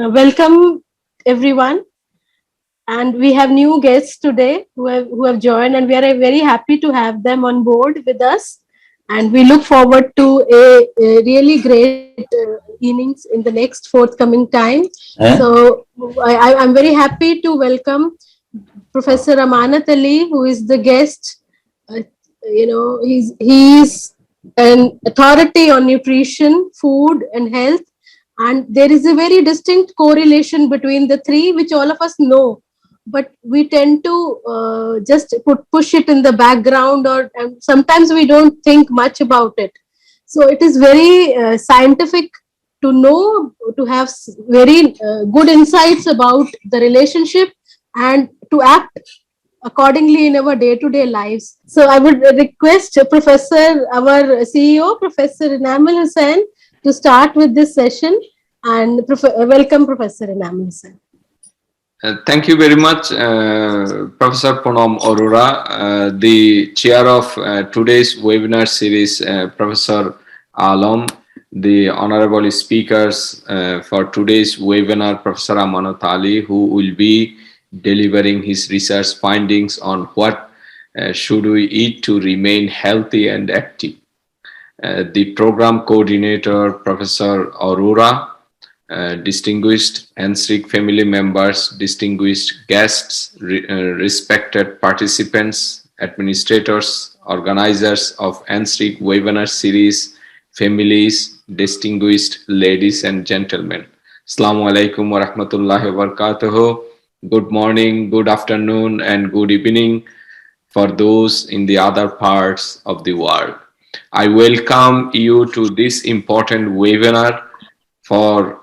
Welcome everyone, and we have new guests today who have joined, and we are very happy to have them on board with us. And we look forward to a really great innings in the next forthcoming time. So I'm very happy to welcome Professor Amanat Ali, who is the guest. Uh, he's an authority on nutrition, food, and health, and there is a very distinct correlation between the three, which all of us know, but we tend to just push it in the background, or and sometimes we don't think much about it. So it is very scientific to know, to have very good insights about the relationship and to act accordingly in our day-to-day lives. So I would request Professor, our CEO, Professor Inamul Hussain, to start with this session. And welcome, Professor Inamul Hussain. Thank you very much, Professor Poonam Arora, the chair of today's webinar series, Professor Alam, the honorable speakers for today's webinar, Professor Amanat Ali, who will be delivering his research findings on what should we eat to remain healthy and active. The program coordinator, Professor Arora, distinguished NSRIC family members, distinguished guests, respected participants, administrators, organizers of NSRIC webinar series, families, distinguished ladies and gentlemen. Assalamu alaikum wa rahmatullahi wa barakatuh. Good morning, good afternoon, and good evening for those in the other parts of the world. I welcome you to this important webinar for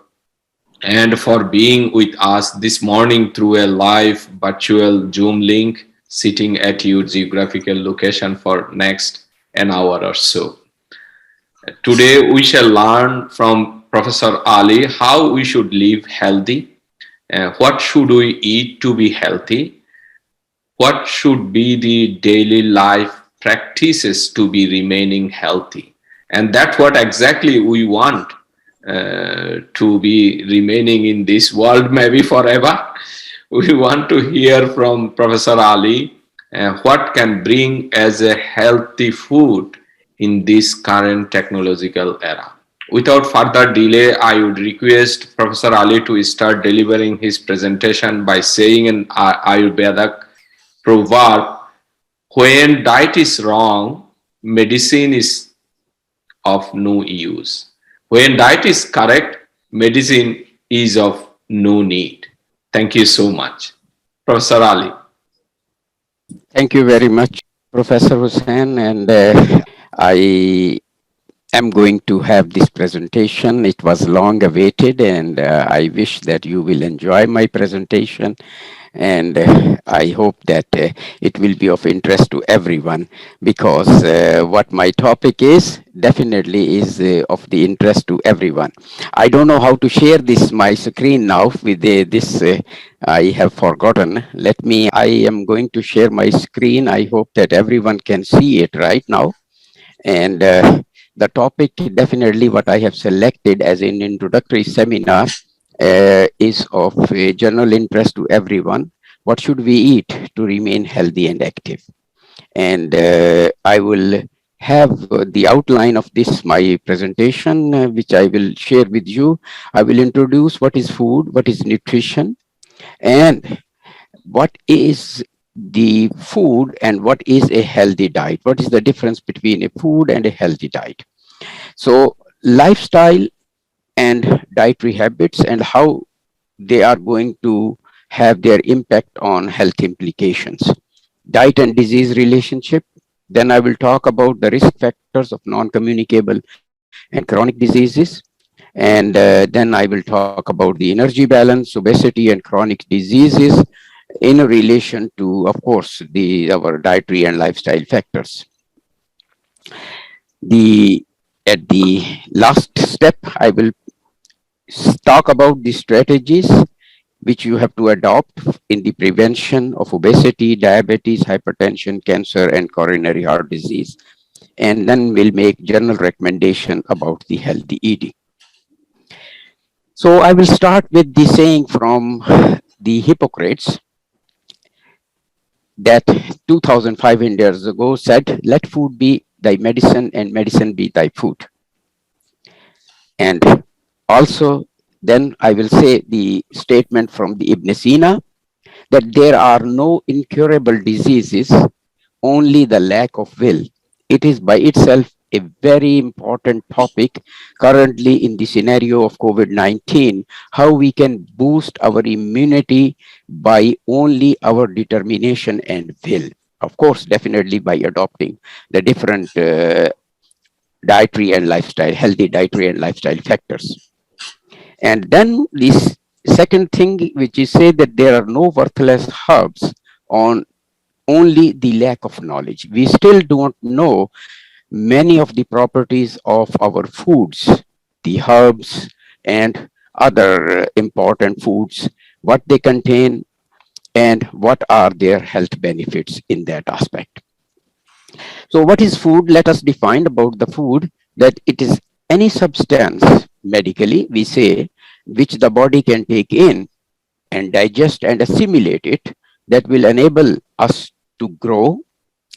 being with us this morning through a live virtual Zoom link, sitting at your geographical location for next an hour or so. Today we shall learn from Professor Ali how we should live healthy, what should we eat to be healthy, what should be the daily life practices to be remaining healthy. And that's what exactly we want to be remaining in this world maybe forever. We want to hear from Professor Ali what can bring as a healthy food in this current technological era. Without further delay, I would request Professor Ali to start delivering his presentation by saying an Ayurvedic proverb, when diet is wrong, medicine is of no use. When diet is correct, medicine is of no need. Thank you so much. Professor Ali. Thank you very much, Professor Hussain. And I am going to have this presentation. It was long awaited, and I wish that you will enjoy my presentation. And I hope that it will be of interest to everyone, because what my topic is definitely is of the interest to everyone. I don't know how to share this my screen now with this. I have forgotten. I am going to share my screen. I hope that everyone can see it right now. And the topic definitely what I have selected as an introductory seminar is of general interest to everyone. What should we eat to remain healthy and active? And I will have the outline of this, my presentation, which I will share with you. I will introduce what is food, what is nutrition, and what is the food and what is a healthy diet. What is the difference between a food and a healthy diet? So lifestyle and dietary habits and how they are going to have their impact on health implications. Diet and disease relationship. Then I will talk about the risk factors of non-communicable and chronic diseases. And then I will talk about the energy balance, obesity, and chronic diseases in relation to, of course, our dietary and lifestyle factors. At the last step, I will talk about the strategies which you have to adopt in the prevention of obesity, diabetes, hypertension, cancer, and coronary heart disease. And then we'll make general recommendation about the healthy eating. So I will start with the saying from the Hippocrates that 2500 years ago said, let food be thy medicine and medicine be thy food. And also, then I will say the statement from the Ibn Sina that there are no incurable diseases, only the lack of will. It is by itself a very important topic currently in the scenario of COVID-19, how we can boost our immunity by only our determination and will. Of course, definitely by adopting the different dietary and lifestyle, healthy dietary and lifestyle factors. And then this second thing, which is say that there are no worthless herbs on only the lack of knowledge. We still don't know many of the properties of our foods, the herbs and other important foods, what they contain and what are their health benefits in that aspect. So what is food? Let us define about the food that it is any substance, medically we say, which the body can take in and digest and assimilate it, that will enable us to grow,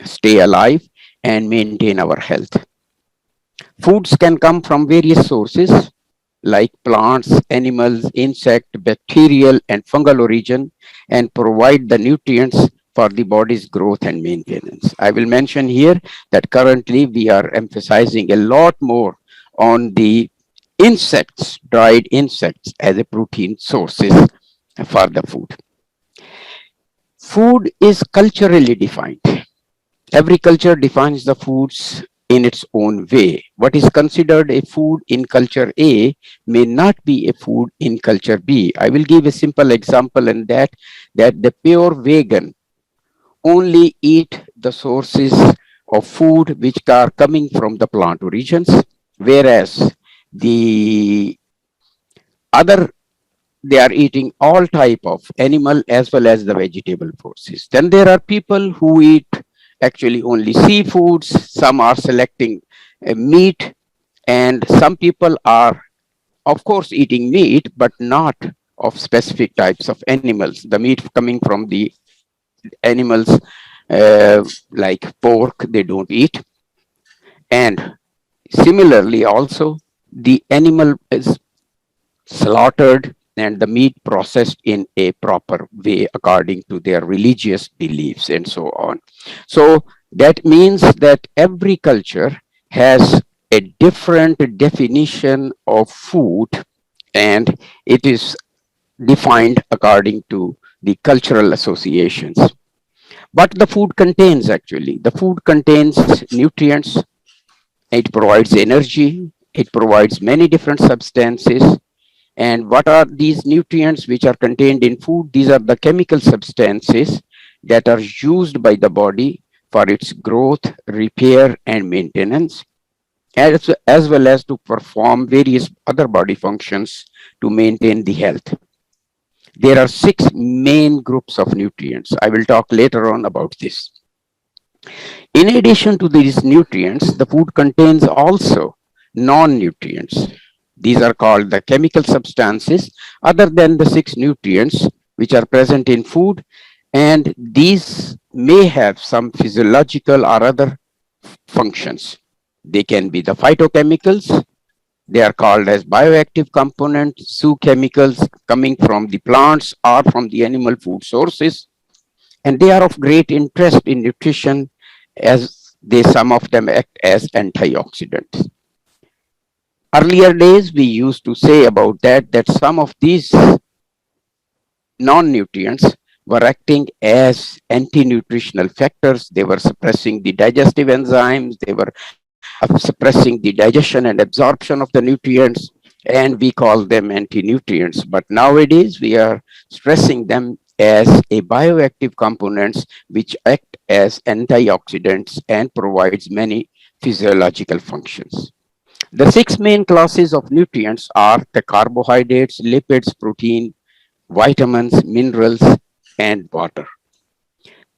stay alive, and maintain our health. Foods can come from various sources like plants, animals, insect, bacterial, and fungal origin, and provide the nutrients for the body's growth and maintenance. I will mention here that currently we are emphasizing a lot more on the insects, dried insects as a protein sources for the food. Food is culturally defined. Every culture defines the foods in its own way. What is considered a food in culture A may not be a food in culture B. I will give a simple example in that the pure vegan only eat the sources of food which are coming from the plant origins, whereas the other, they are eating all type of animal as well as the vegetable sources. Then there are people who eat actually only seafoods, some are selecting meat, and some people are of course eating meat but not of specific types of animals, the meat coming from the animals like pork they don't eat. And similarly also the animal is slaughtered and the meat processed in a proper way according to their religious beliefs and so on. So that means that every culture has a different definition of food, and it is defined according to the cultural associations. But the food contains actually, the food contains nutrients, it provides energy, it provides many different substances. And what are these nutrients which are contained in food? These are the chemical substances that are used by the body for its growth, repair, and maintenance, as well as to perform various other body functions to maintain the health. There are 6 main groups of nutrients. I will talk later on about this. In addition to these nutrients, the food contains also non-nutrients. These are called the chemical substances other than the 6 nutrients which are present in food, and these may have some physiological or other functions. They can be the phytochemicals, they are called as bioactive components, zoochemicals coming from the plants or from the animal food sources, and they are of great interest in nutrition as some of them act as antioxidants. Earlier days, we used to say about that some of these non-nutrients were acting as anti-nutritional factors. They were suppressing the digestive enzymes, they were suppressing the digestion and absorption of the nutrients, and we call them anti-nutrients. But nowadays, we are stressing them as a bioactive components which act as antioxidants and provides many physiological functions. The 6 main classes of nutrients are the carbohydrates, lipids, protein, vitamins, minerals, and water.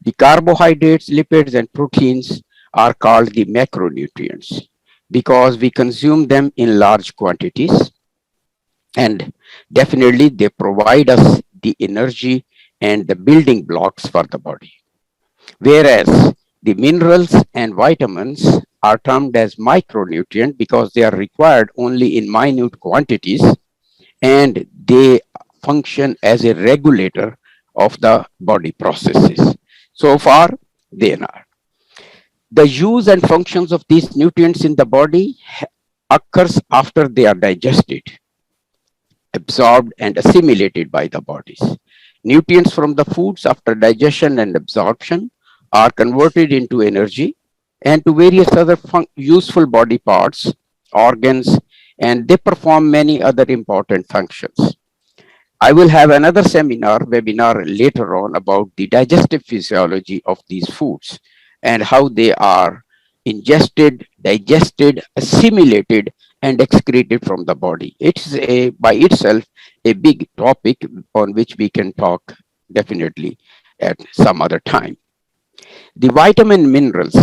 The carbohydrates, lipids, and proteins are called the macronutrients because we consume them in large quantities. And definitely they provide us the energy and the building blocks for the body. Whereas the minerals and vitamins are termed as micronutrient because they are required only in minute quantities, and they function as a regulator of the body processes. So far, they are. The use and functions of these nutrients in the body occurs after they are digested, absorbed and assimilated by the bodies. Nutrients from the foods after digestion and absorption are converted into energy and to various other useful body parts, organs, and they perform many other important functions. I will have another webinar later on about the digestive physiology of these foods and how they are ingested, digested, assimilated, and excreted from the body. It's by itself a big topic on which we can talk definitely at some other time. The vitamin minerals.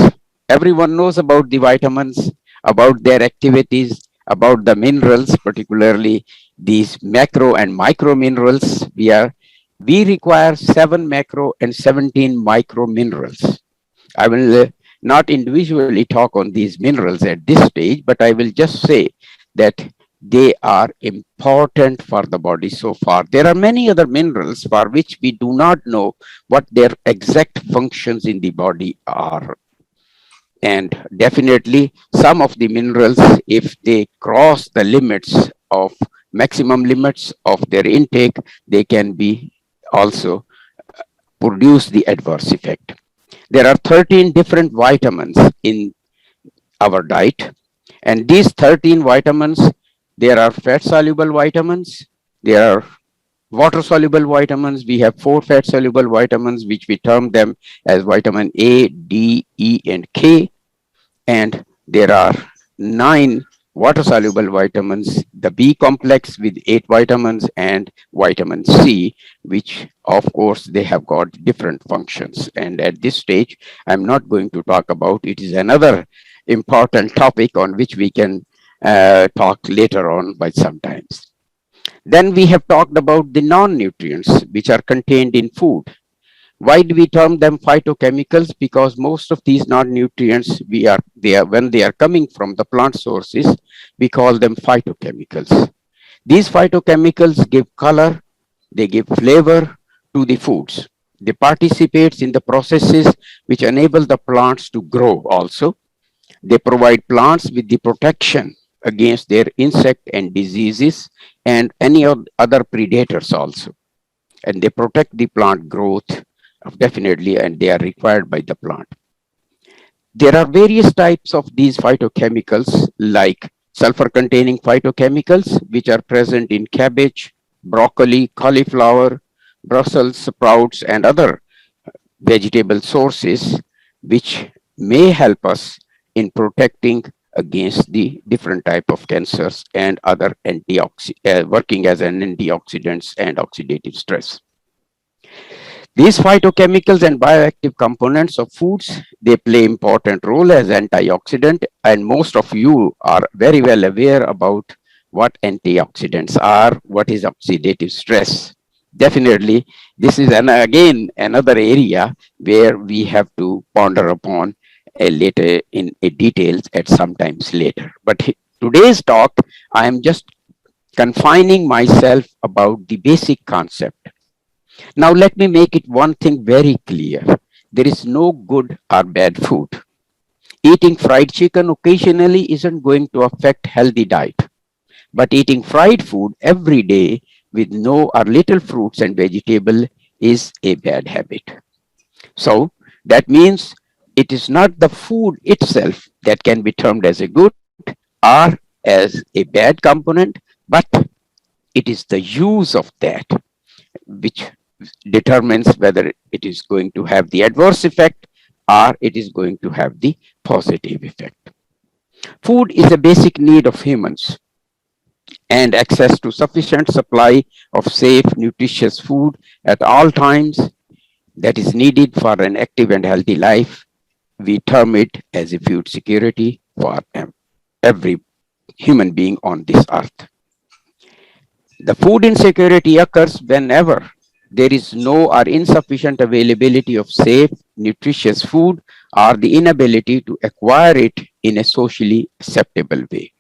Everyone knows about the vitamins, about their activities, about the minerals, particularly these macro and micro minerals. We require 7 macro and 17 micro minerals. I will not individually talk on these minerals at this stage, but I will just say that they are important for the body so far. There are many other minerals for which we do not know what their exact functions in the body are. And definitely, some of the minerals, if they cross the limits of maximum limits of their intake, they can be also produce the adverse effect. There are 13 different vitamins in our diet, and these 13 vitamins, there are fat soluble vitamins, there are water soluble vitamins. We have 4 fat soluble vitamins, which we term them as vitamin A, D, E, and K. And there are 9 water-soluble vitamins, the B complex with 8 vitamins, and vitamin C, which of course they have got different functions. And at this stage, I'm not going to talk about it. Is another important topic on which we can talk later on by sometimes. Then we have talked about the non-nutrients which are contained in food. Why do we term them phytochemicals? Because most of these non-nutrients, when they are coming from the plant sources, we call them phytochemicals. These phytochemicals give color, they give flavor to the foods. They participate in the processes which enable the plants to grow also. They provide plants with the protection against their insect and diseases and any other predators also. And they protect the plant growth definitely, and they are required by the plant. There are various types of these phytochemicals like sulfur containing phytochemicals which are present in cabbage, broccoli, cauliflower, Brussels sprouts, and other vegetable sources which may help us in protecting against the different type of cancers and other working as an antioxidants and oxidative stress. These phytochemicals and bioactive components of foods, they play important role as antioxidant, and most of you are very well aware about what antioxidants are, what is oxidative stress. Definitely, this is again another area where we have to ponder upon later in details at sometimes later. But today's talk, I am just confining myself about the basic concept. Now, let me make it one thing very clear. There is no good or bad food. Eating fried chicken occasionally isn't going to affect healthy diet. But eating fried food every day with no or little fruits and vegetable is a bad habit. So that means it is not the food itself that can be termed as a good or as a bad component, but it is the use of that which determines whether it is going to have the adverse effect or it is going to have the positive effect. Food is a basic need of humans, and access to sufficient supply of safe, nutritious food at all times that is needed for an active and healthy life, we term it as a food security for every human being on this earth. The food insecurity occurs whenever there is no or insufficient availability of safe, nutritious food or the inability to acquire it in a socially acceptable way.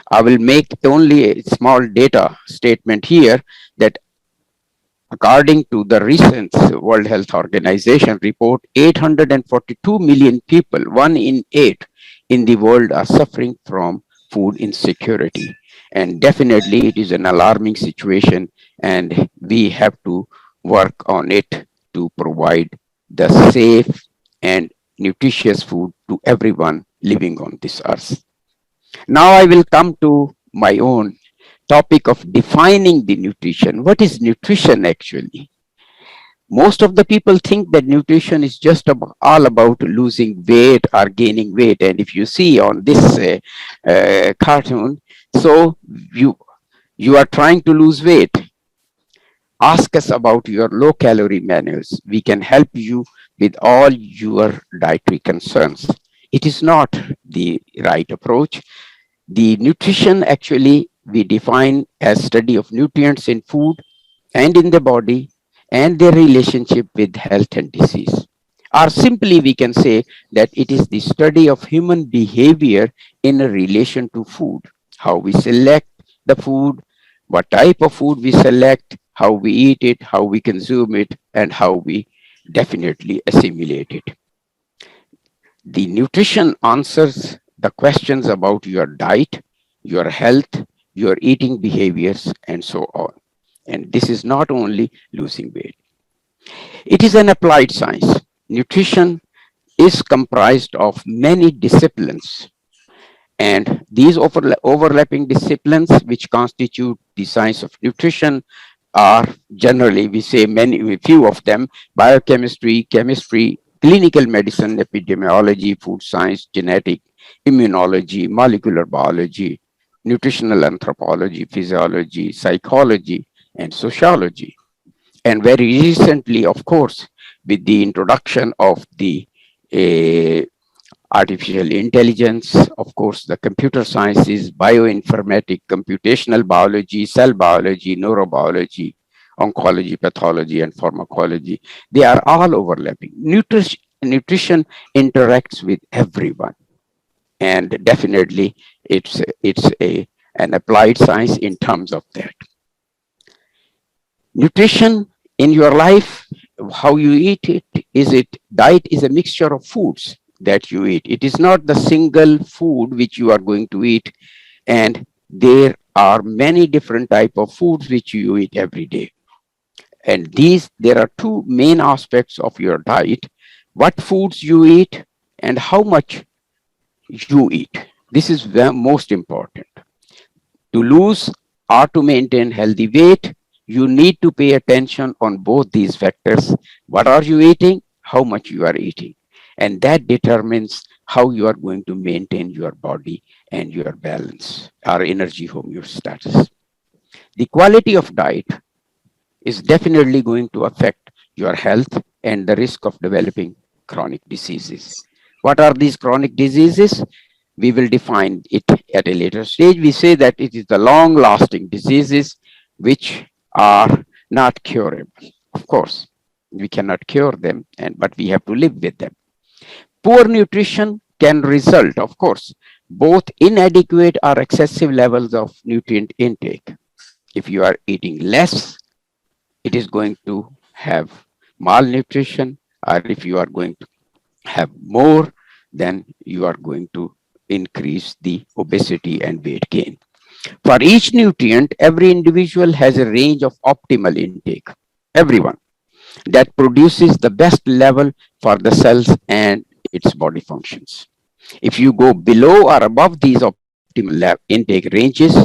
I will make only a small data statement here that according to the recent World Health Organization report, 842 million people, 1 in 8 in the world, are suffering from food insecurity. And definitely, it is an alarming situation, and we have to work on it to provide the safe and nutritious food to everyone living on this earth. Now, I will come to my own topic of defining the nutrition. What is nutrition actually? Most of the people think that nutrition is just all about losing weight or gaining weight. And if you see on this cartoon, so you you are trying to lose weight. Ask us about your low calorie menus. We can help you with all your dietary concerns. It is not the right approach. The nutrition actually we define as study of nutrients in food and in the body and their relationship with health and disease. Or simply we can say that it is the study of human behavior in relation to food, how we select the food, what type of food we select, how we eat it, how we consume it, and how we definitely assimilate it. The nutrition answers the questions about your diet, your health, your eating behaviors, and so on. And this is not only losing weight. It is an applied science. Nutrition is comprised of many disciplines, and these overlapping disciplines, which constitute the science of nutrition, are generally, we say many, few of them: biochemistry, chemistry, clinical medicine, epidemiology, food science, genetic, immunology, molecular biology, nutritional anthropology, physiology, psychology, and sociology. And very recently, of course, with the introduction of the uh, artificial intelligence, of course, the computer sciences, bioinformatics, computational biology, cell biology, neurobiology, oncology, pathology, and pharmacology, they are all overlapping. Nutrition interacts with everyone, and definitely it's an applied science in terms of that. Nutrition in your life, how you eat it, diet is a mixture of foods that you eat. It is not the single food which you are going to eat, and there are many different type of foods which you eat every day. And there are two main aspects of your diet: what foods you eat and how much you eat. This is the most important. To lose or to maintain healthy weight, you need to pay attention on both these factors. What are you eating? How much you are eating? And that determines how you are going to maintain your body and your balance, or energy homeostasis. The quality of diet is definitely going to affect your health and the risk of developing chronic diseases. What are these chronic diseases? We will define it at a later stage. We say that it is the long lasting diseases which are not curable. Of course, we cannot cure them, but we have to live with them. Poor nutrition can result, of course, both inadequate or excessive levels of nutrient intake. If you are eating less, it is going to have malnutrition, or if you are going to have more, then you are going to increase the obesity and weight gain. For each nutrient, every individual has a range of optimal intake, everyone, that produces the best level for the cells and its body functions. If you go below or above these optimal intake ranges,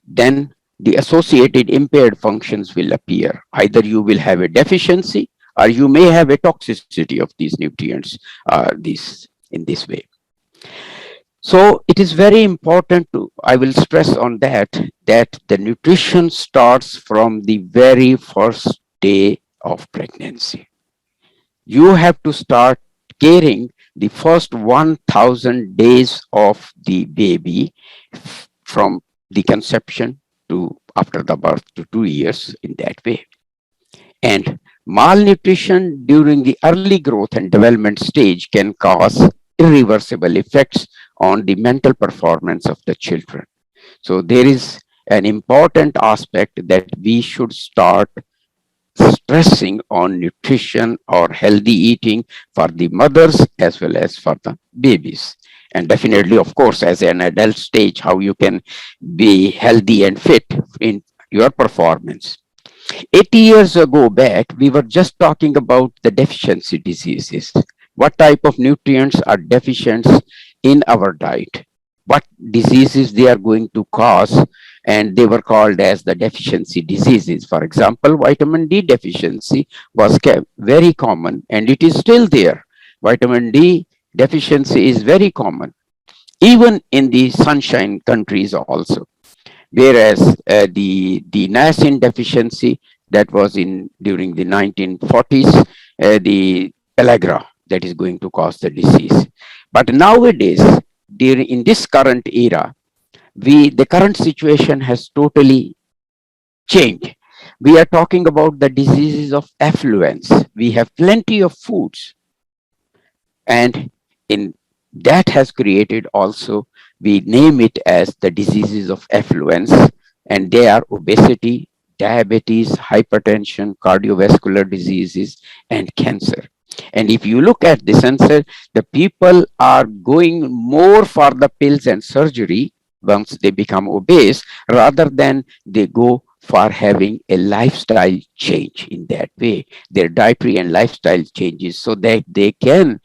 then the associated impaired functions will appear. Either you will have a deficiency or you may have a toxicity of these nutrients in this way. So it is very important to, I will stress on that the nutrition starts from the very first day of pregnancy. You have to start caring the first 1,000 days of the baby from the conception to after the birth to 2 years in that way. And malnutrition during the early growth and development stage can cause irreversible effects on the mental performance of the children. So there is an important aspect that we should start stressing on nutrition or healthy eating for the mothers as well as for the babies. And definitely, of course, as an adult stage, how you can be healthy and fit in your performance. 80 years ago back, we were just talking about the deficiency diseases. What type of nutrients are deficient in our diet? What diseases they are going to cause? And they were called as the deficiency diseases. For example, vitamin D deficiency was very common and it is still there. Vitamin D deficiency is very common, even in the sunshine countries also. Whereas the niacin deficiency that was in during the 1940s, the pellagra that is going to cause the disease. But nowadays, during in this current era, the current situation has totally changed. We are talking about the diseases of affluence. We have plenty of foods, and in that has created also, we name it as the diseases of affluence, and they are obesity, diabetes, hypertension, cardiovascular diseases, and cancer. And if you look at this answer, the people are going more for the pills and surgery once they become obese, rather than they go for having a lifestyle change in that way, their dietary and lifestyle changes, so that they can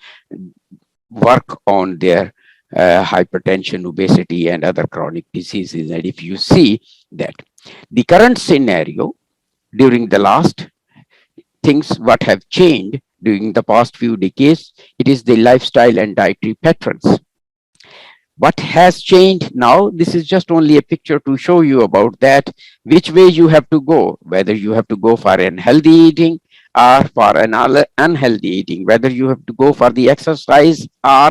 work on their hypertension, obesity, and other chronic diseases. And if you see that the current scenario during the last things, what have changed during the past few decades, it is the lifestyle and dietary patterns. What has changed now, this is just only a picture to show you about that, which way you have to go, whether you have to go for an healthy eating or for an unhealthy eating, whether you have to go for the exercise or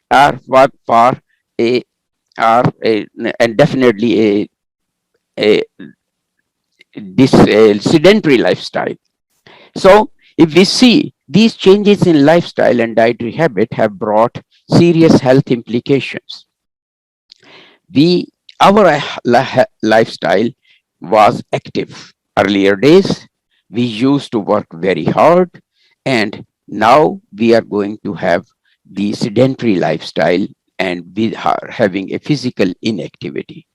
for a or a, and definitely a this sedentary lifestyle. So if we see, these changes in lifestyle and dietary habit have brought serious health implications. We our lifestyle was active. Earlier days, we used to work very hard, and now we are going to have the sedentary lifestyle, and we are having a physical inactivity.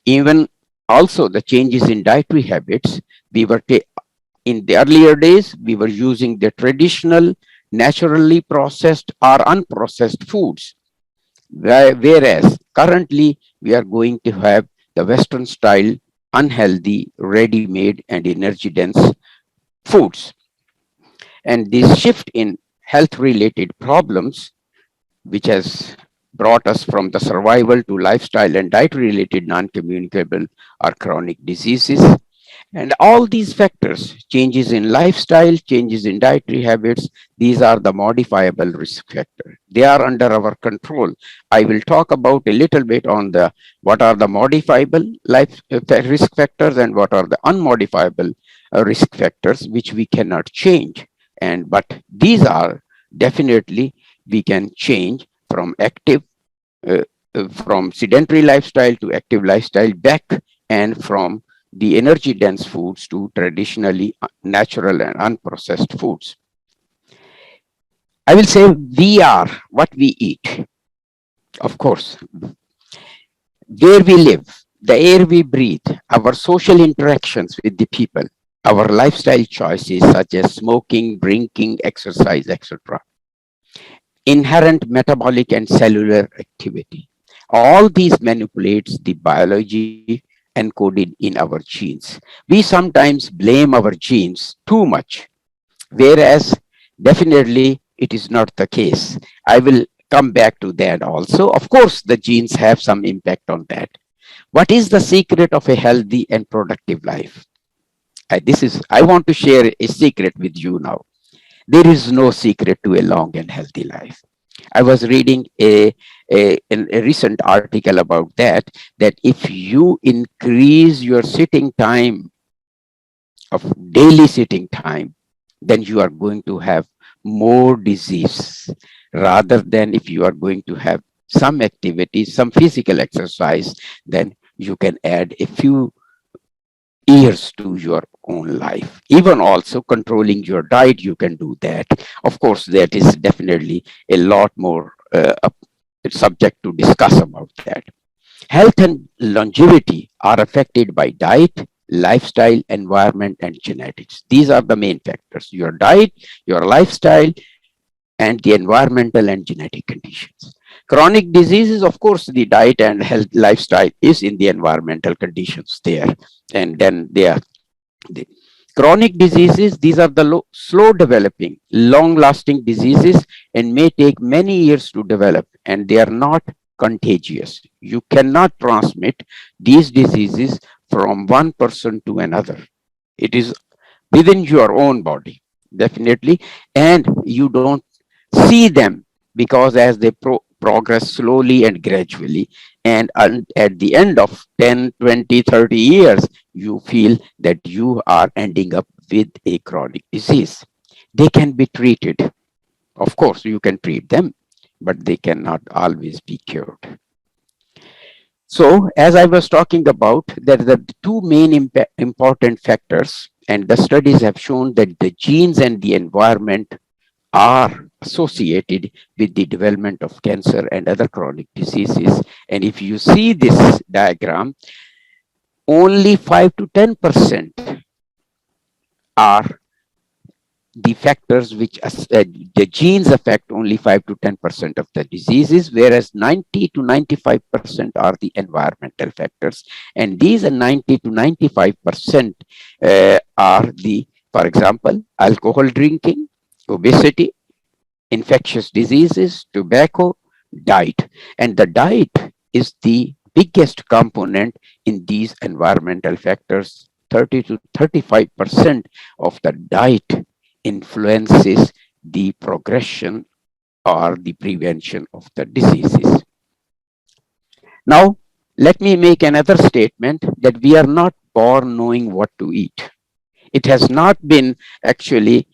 Even also the changes in dietary habits, we were in the earlier days, we were using the traditional, naturally processed or unprocessed foods. Whereas currently we are going to have the Western style, unhealthy, ready-made and energy dense foods. And this shift in health related problems, which has brought us from the survival to lifestyle and diet related non-communicable or chronic diseases. And all these factors, changes in lifestyle, changes in dietary habits, these are the modifiable risk factors. They are under our control. I will talk about a little bit on the what are the modifiable risk factors and what are the unmodifiable risk factors which we cannot change. And but these are definitely we can change from active from sedentary lifestyle to active lifestyle back, and from the energy dense foods to traditionally natural and unprocessed foods. I will say we are what we eat. Of course, where we live, the air we breathe, our social interactions with the people, our lifestyle choices such as smoking, drinking, exercise, etc. Inherent metabolic and cellular activity. All these manipulates the biology encoded in our genes. We sometimes blame our genes too much, whereas definitely it is not the case. I will come back to that also. Of course, the genes have some impact on that. What is the secret of a healthy and productive life? I want to share a secret with you now. There is no secret to a long and healthy life. I was reading a recent article about that, that if you increase your sitting time of daily sitting time, then you are going to have more disease rather than if you are going to have some activity, some physical exercise, then you can add a few years to your own life. Even also controlling your diet, you can do that. Of course, that is definitely a lot more subject to discuss about that. Health and longevity are affected by diet, lifestyle, environment, and genetics. These are the main factors: your diet, your lifestyle, and the environmental and genetic conditions. Chronic diseases, of course, the diet and health lifestyle is in the environmental conditions there. And then they are the chronic diseases. These are the slow developing, long lasting diseases and may take many years to develop, and they are not contagious. You cannot transmit these diseases from one person to another. It is within your own body, definitely, and you don't see them because as they progress slowly and gradually, and at the end of 10, 20, 30 years, you feel that you are ending up with a chronic disease. They can be treated. Of course, you can treat them, but they cannot always be cured. So, as I was talking about, there are the two main important factors, and the studies have shown that the genes and the environment are associated with the development of cancer and other chronic diseases. And if you see this diagram, only 5 to 10% are the factors which the genes affect only 5 to 10% of the diseases, whereas 90 to 95% are the environmental factors. And these 90 to 95% are the, for example, alcohol drinking, obesity, infectious diseases, tobacco, diet. And the diet is the biggest component in these environmental factors. 30 to 35% of the diet influences the progression or the prevention of the diseases. Now, let me make another statement that we are not born knowing what to eat. It has not been actually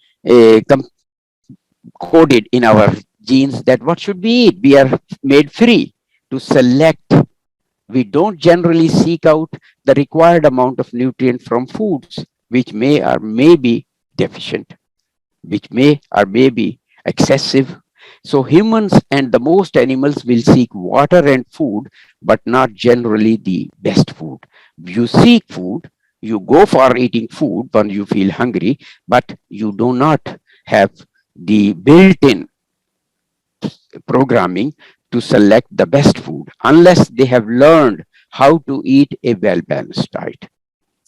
coded in our genes that what should we eat. We are made free to select. We don't generally seek out the required amount of nutrient from foods which may or may be deficient, which may or may be excessive. So humans and the most animals will seek water and food, but not generally the best food. You seek food, you go for eating food when you feel hungry, but you do not have the built-in programming to select the best food unless they have learned how to eat a well-balanced diet.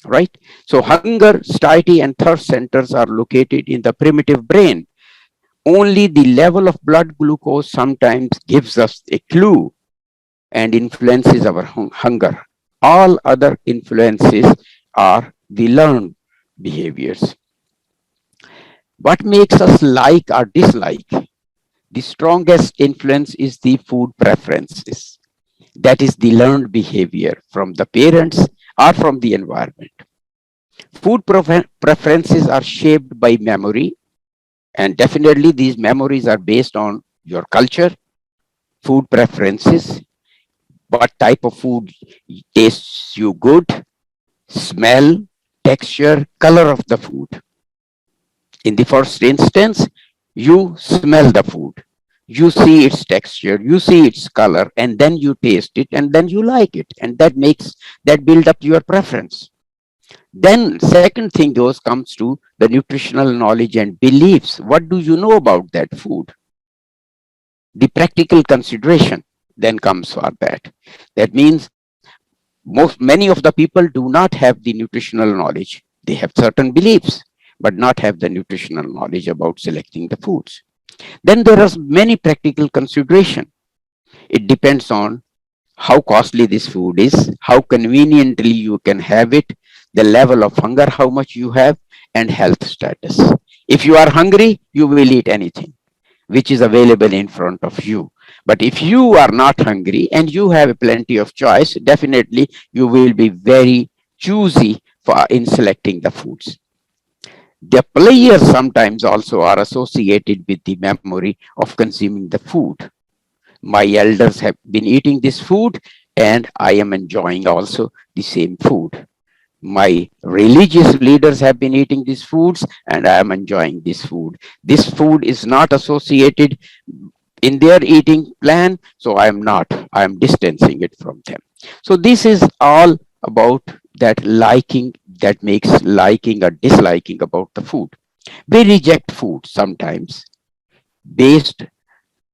Right? So hunger, satiety, and thirst centers are located in the primitive brain. Only the level of blood glucose sometimes gives us a clue and influences our hunger. All other influences are the learned behaviors. What makes us like or dislike? The strongest influence is the food preferences. That is the learned behavior from the parents or from the environment. Food preferences are shaped by memory, and definitely these memories are based on your culture, food preferences, what type of food tastes you good, smell, texture, color of the food. In the first instance, you smell the food, you see its texture, you see its color, and then you taste it, and then you like it, and that build up your preference. Then second thing comes to the nutritional knowledge and beliefs. What do you know about that food? The practical consideration then comes for that. That means many of the people do not have the nutritional knowledge. They have certain beliefs, but not have the nutritional knowledge about selecting the foods. Then there are many practical consideration. It depends on how costly this food is, how conveniently you can have it, the level of hunger, how much you have, and health status. If you are hungry, you will eat anything which is available in front of you. But if you are not hungry and you have plenty of choice, definitely you will be very choosy in selecting the foods. The players sometimes also are associated with the memory of consuming the food. My elders have been eating this food and I am enjoying also the same food. My religious leaders have been eating these foods and I am enjoying this food. This food is not associated in their eating plan, so I am distancing it from them. So this is all about that liking, that makes liking or disliking about the food. We reject food sometimes based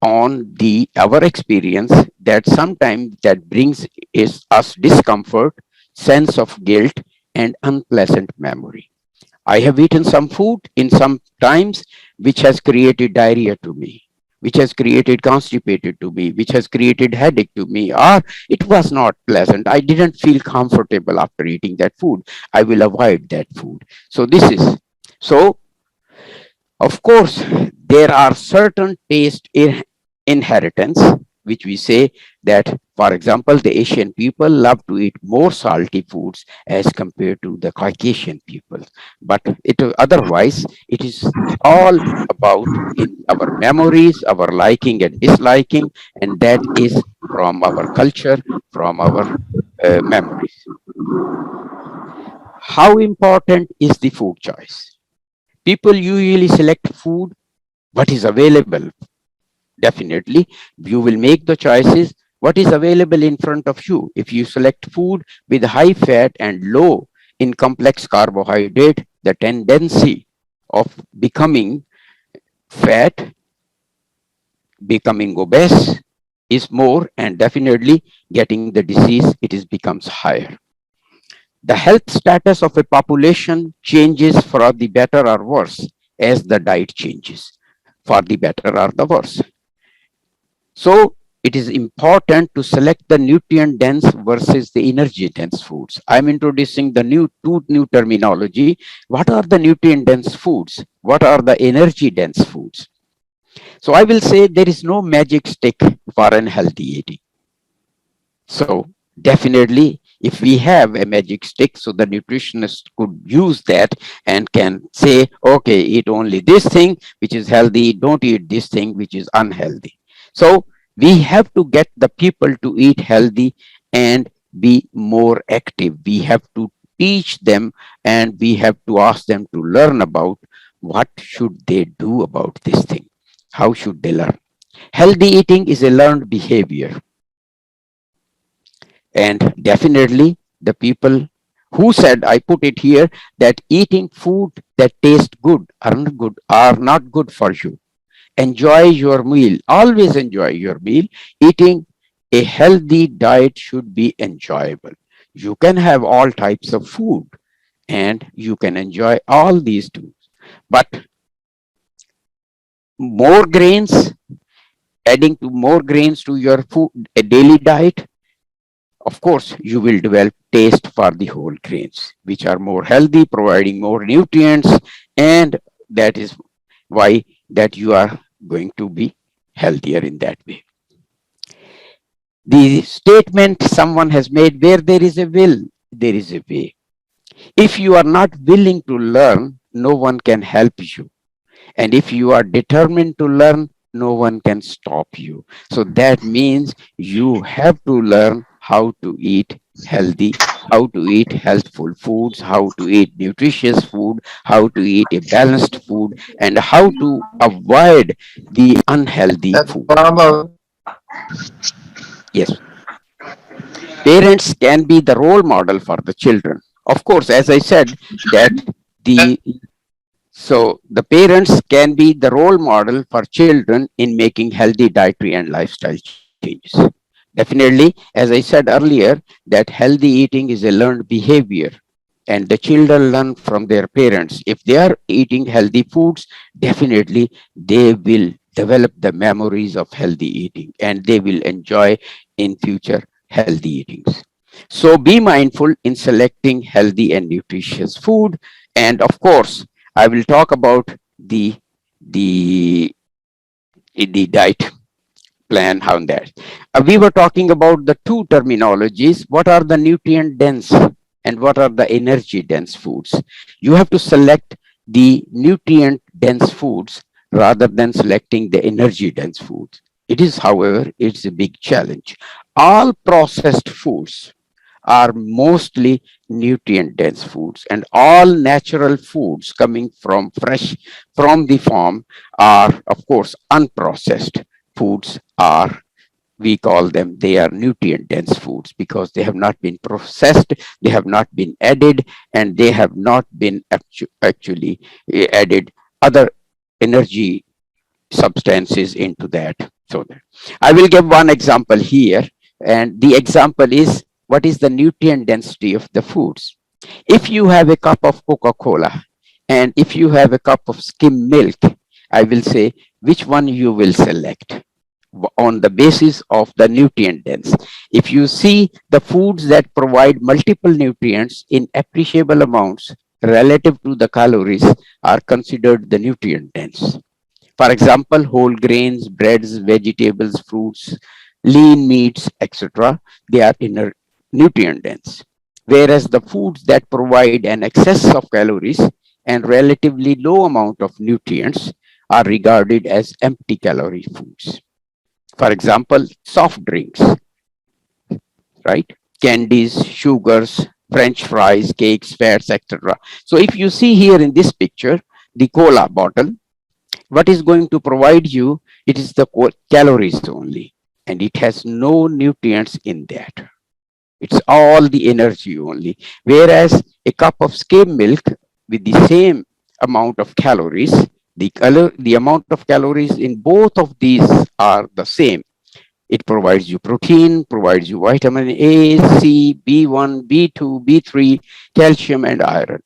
on the our experience, that sometimes that brings us discomfort, sense of guilt, and unpleasant memory. I have eaten some food in some times which has created diarrhea to me, which has created constipated to me, which has created headache to me, or it was not pleasant. I didn't feel comfortable after eating that food. I will avoid that food. So this is so. Of course, there are certain taste inheritance, which we say that, for example, the Asian people love to eat more salty foods as compared to the Caucasian people. But otherwise, it is all about in our memories, our liking and disliking, and that is from our culture, from our memories. How important is the food choice? People usually select food what is available. Definitely, you will make the choices what is available in front of you. If you select food with high fat and low in complex carbohydrate, the tendency of becoming fat, becoming obese is more, and definitely getting the disease, becomes higher. The health status of a population changes for the better or worse as the diet changes, for the better or the worse. So it is important to select the nutrient dense versus the energy dense foods. I'm introducing the two new terminology. What are the nutrient dense foods? What are the energy dense foods? So I will say there is no magic stick for unhealthy eating. So definitely, if we have a magic stick, so the nutritionist could use that and can say, okay, eat only this thing which is healthy, don't eat this thing which is unhealthy. So we have to get the people to eat healthy and be more active. We have to teach them and we have to ask them to learn about what should they do about this thing. How should they learn? Healthy eating is a learned behavior. And definitely the people who said, I put it here, that eating food that tastes good are not good for you. Enjoy your meal. Always enjoy your meal. Eating a healthy diet should be enjoyable. You can have all types of food and you can enjoy all these too. But more grains, adding to more grains to your food, a daily diet, of course, you will develop taste for the whole grains, which are more healthy, providing more nutrients, and that is why that you are going to be healthier in that way. The statement someone has made, where there is a will, there is a way. If you are not willing to learn, no one can help you. And if you are determined to learn, no one can stop you. So that means you have to learn how to eat healthy, how to eat healthful foods, how to eat nutritious food, how to eat a balanced food, and how to avoid the unhealthy food. Yes, parents can be the role model for the children. Of course, as I said, that the so the parents can be the role model for children in making healthy dietary and lifestyle changes. Definitely, as I said earlier, that healthy eating is a learned behavior and the children learn from their parents. If they are eating healthy foods, definitely they will develop the memories of healthy eating and they will enjoy in future healthy eatings. So be mindful in selecting healthy and nutritious food. And of course, I will talk about the the diet. plan on that. We were talking about the two terminologies. What are the nutrient dense and what are the energy dense foods? You have to select the nutrient dense foods rather than selecting the energy dense foods. It is, however, it's a big challenge. All processed foods are mostly nutrient dense foods, and all natural foods coming from fresh from the farm are of course unprocessed foods. Are, we call them, they are nutrient dense foods because they have not been processed, they have not been added, and they have not been actually added other energy substances into that. So I will give one example here, and the example is what is the nutrient density of the foods. If you have a cup of Coca-Cola and if you have a cup of skim milk, I will say which one you will select on the basis of the nutrient dense. If you see the foods that provide multiple nutrients in appreciable amounts relative to the calories are considered the nutrient dense. For example, whole grains, breads, vegetables, fruits, lean meats, etc., they are nutrient dense. Whereas the foods that provide an excess of calories and relatively low amount of nutrients are regarded as empty calorie foods. For example, soft drinks, right? Candies, sugars, French fries, cakes, fats, etc. So if you see here in this picture, the cola bottle, what is going to provide you, it is the calories only, and it has no nutrients in that. It's all the energy only. Whereas a cup of skim milk with the same amount of calories, the amount of calories in both of these are the same. It provides you protein, provides you vitamin A, C, B1, B2, B3, calcium, and iron.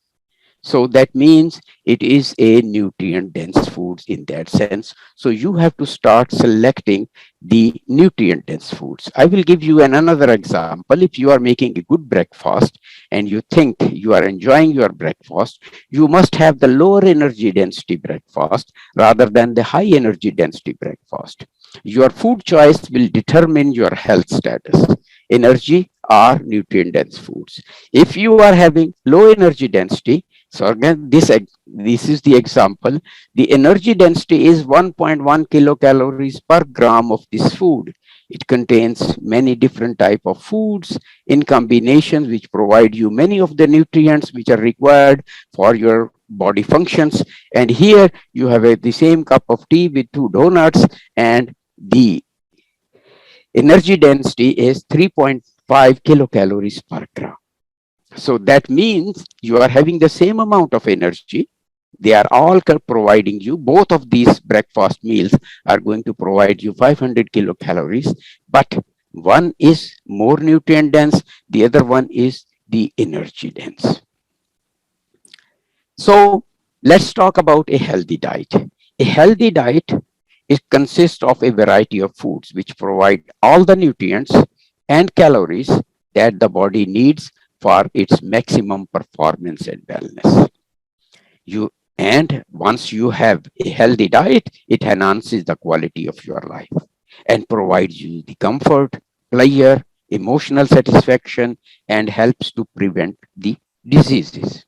So that means it is a nutrient dense foods in that sense. So you have to start selecting the nutrient dense foods. I will give you another example. If you are making a good breakfast and you think you are enjoying your breakfast, you must have the lower energy density breakfast rather than the high energy density breakfast. Your food choice will determine your health status. Energy or nutrient dense foods. If you are having low energy density, so again, this is the example. The energy density is 1.1 kilocalories per gram of this food. It contains many different type of foods in combinations which provide you many of the nutrients which are required for your body functions. And here you have the same cup of tea with 2 donuts, and the energy density is 3.5 kilocalories per gram. So that means you are having the same amount of energy. They are all providing you, both of these breakfast meals are going to provide you 500 kilocalories, but one is more nutrient dense, the other one is the energy dense. So let's talk about a healthy diet. A healthy diet, it consists of a variety of foods which provide all the nutrients and calories that the body needs for its maximum performance and wellness. And once you have a healthy diet, it enhances the quality of your life and provides you the comfort, pleasure, emotional satisfaction, and helps to prevent the diseases.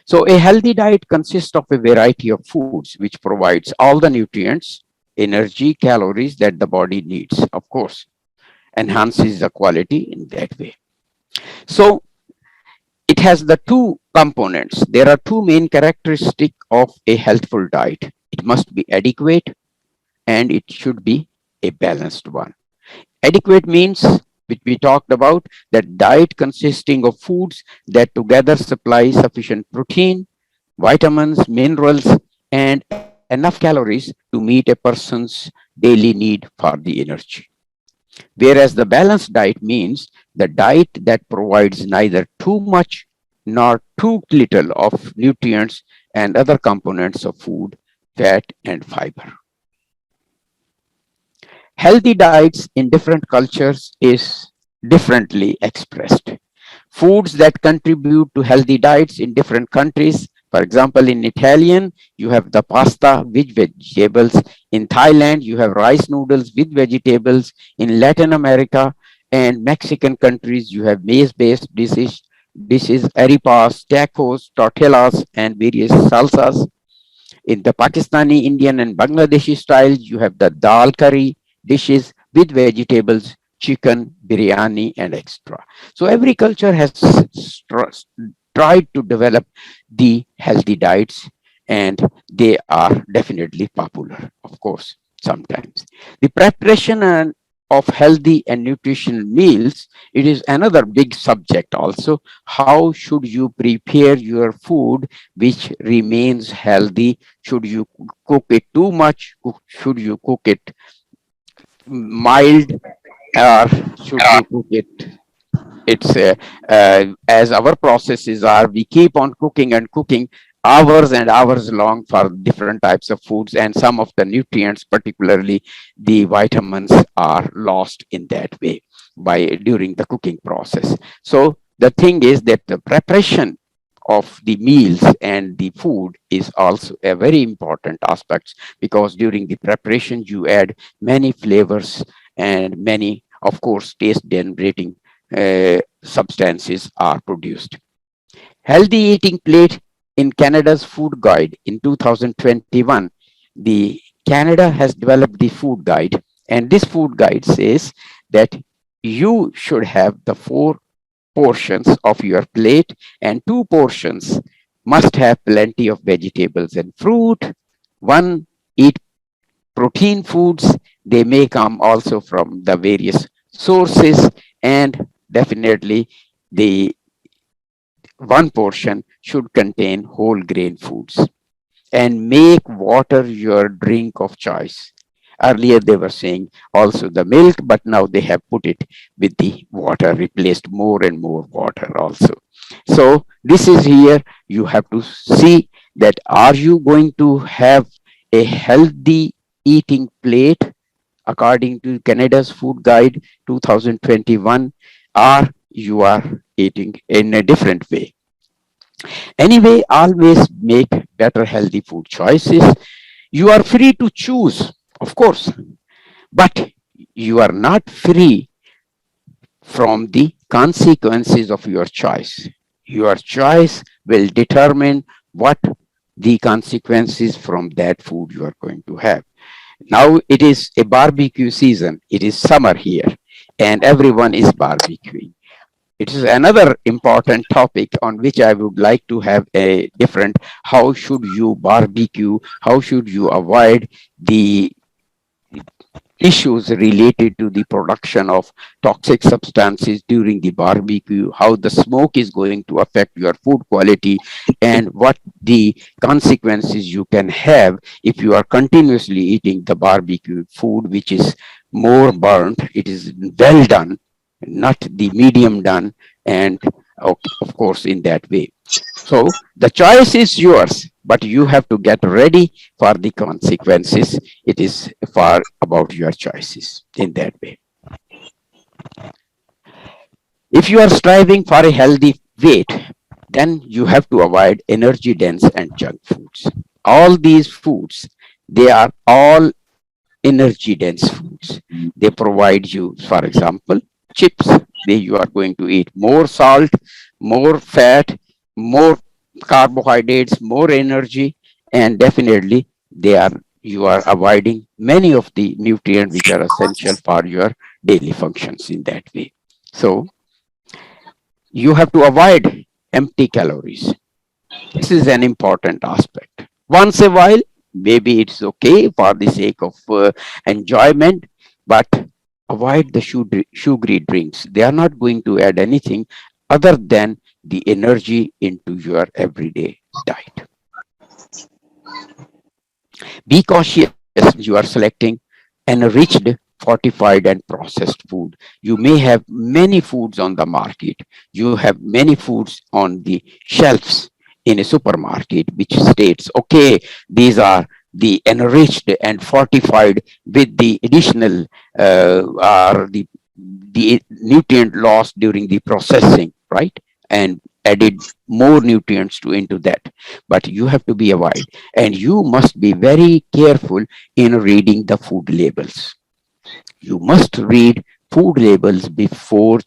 So a healthy diet consists of a variety of foods which provides all the nutrients, energy, calories that the body needs, of course, enhances the quality in that way. So it has the two components. There are two main characteristics of a healthful diet. It must be adequate and it should be a balanced one. Adequate means, which we talked about, that diet consisting of foods that together supply sufficient protein, vitamins, minerals, and enough calories to meet a person's daily need for the energy. Whereas the balanced diet means the diet that provides neither too much nor too little of nutrients and other components of food, fat, and fiber. Healthy diets in different cultures is differently expressed. Foods that contribute to healthy diets in different countries, For example, in Italian, you have the pasta with vegetables. In Thailand, you have rice noodles with vegetables. In Latin America and Mexican countries, you have maize-based dishes, arepas, tacos, tortillas, and various salsas. In the Pakistani, Indian, and Bangladeshi styles, you have the dal curry dishes with vegetables, chicken, biryani, and extra. So every culture has tried to develop the healthy diets, and they are definitely popular, of course, sometimes. The preparation of healthy and nutritional meals, it is another big subject also. How should you prepare your food which remains healthy? Should you cook it too much? Should you cook it mild, or should you cook it? It's as our processes are, we keep on cooking and cooking hours and hours long for different types of foods, and some of the nutrients, particularly the vitamins, are lost in that way by during the cooking process. So the thing is that the preparation of the meals and the food is also a very important aspect, because during the preparation you add many flavors and many, of course, taste generating substances are produced. Healthy eating plate in Canada's food guide in 2021, the Canada has developed the food guide, and this food guide says that you should have the 4 portions of your plate, and 2 portions must have plenty of vegetables and fruit. One, eat protein foods. They may come also from the various sources, and definitely the 1 portion should contain whole grain foods. And make water your drink of choice. Earlier they were saying also the milk, but now they have put it with the water, replaced more and more water also. So this is here, you have to see that are you going to have a healthy eating plate according to Canada's Food Guide 2021, or you are eating in a different way. Anyway, always make better healthy food choices. You are free to choose, of course, but you are not free from the consequences of your choice. Your choice will determine what the consequences from that food you are going to have. Now it is a barbecue season. It is summer here, and everyone is barbecuing. It is another important topic on which I would like to have a different, how should you barbecue? How should you avoid the issues related to the production of toxic substances during the barbecue, how the smoke is going to affect your food quality, and what the consequences you can have if you are continuously eating the barbecue food, which is more burnt. It is well done, not the medium done, and of course in that way. So the choice is yours, but you have to get ready for the consequences. It is far about your choices in that way. If you are striving for a healthy weight, then you have to avoid energy dense and junk foods. All these foods, they are all energy dense foods. They provide you, for example, chips. You are going to eat more salt, more fat, more carbohydrates, more energy, and definitely you are avoiding many of the nutrients which are essential for your daily functions in that way. So you have to avoid empty calories. This is an important aspect. Once a while, maybe it's okay for the sake of enjoyment, but avoid the sugary drinks. They are not going to add anything other than the energy into your everyday diet. Be cautious. You are selecting enriched, fortified, and processed food. You may have many foods on the market. You have many foods on the shelves in a supermarket, which states, okay, these are the enriched and fortified with the additional or the nutrient loss during the processing, right? and added more nutrients into that. But you have to be avoid, and you must be very careful in reading the food labels. You must read food labels before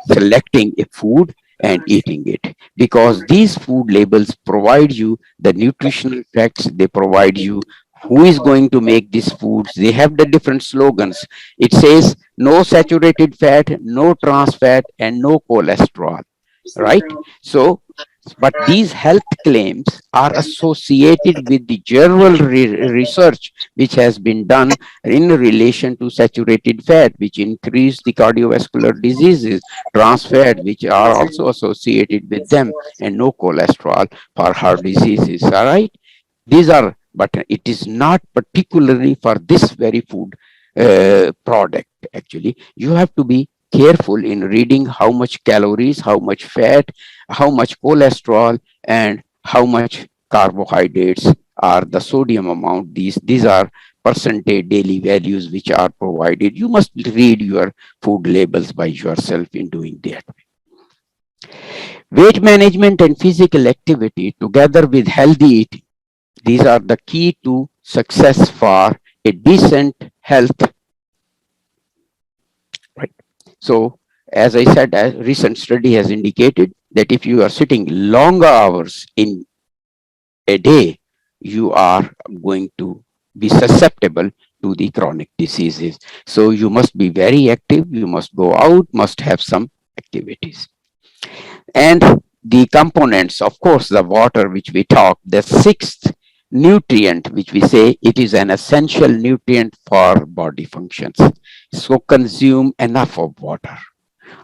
selecting a food and eating it, because these food labels provide you the nutritional facts. They provide you who is going to make these foods. They have the different slogans. It says no saturated fat, no trans fat, and no cholesterol, right? So but these health claims are associated with the general research which has been done in relation to saturated fat, which increase the cardiovascular diseases, trans fat, which are also associated with them, and no cholesterol for heart diseases. All right, these are, but it is not particularly for this very food product. Actually, you have to be careful in reading how much calories, how much fat, how much cholesterol, and how much carbohydrates are the sodium amount. These are percentage daily values which are provided. You must read your food labels by yourself in doing that. Weight management and physical activity together with healthy eating, these are the key to success for a decent health, right? So, as I said, a recent study has indicated that if you are sitting longer hours in a day, you are going to be susceptible to the chronic diseases. So, you must be very active. You must go out, must have some activities. And the components, of course, the water, which we talked, the sixth nutrient, which we say it is an essential nutrient for body functions. So consume enough of water.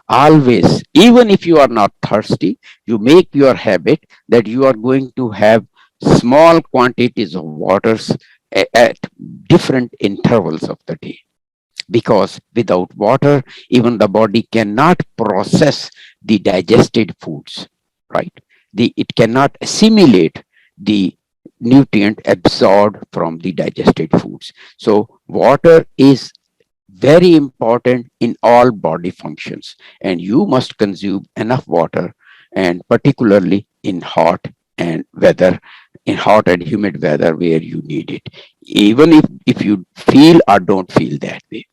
Always, even if you are not thirsty, you make your habit that you are going to have small quantities of waters at different intervals of the day, because without water, even the body cannot process the digested foods, right? It cannot assimilate the nutrient absorbed from the digested foods. So water is very important in all body functions, and you must consume enough water, and particularly in hot and weather, in hot and humid weather where you need it, even if you feel or don't feel that way.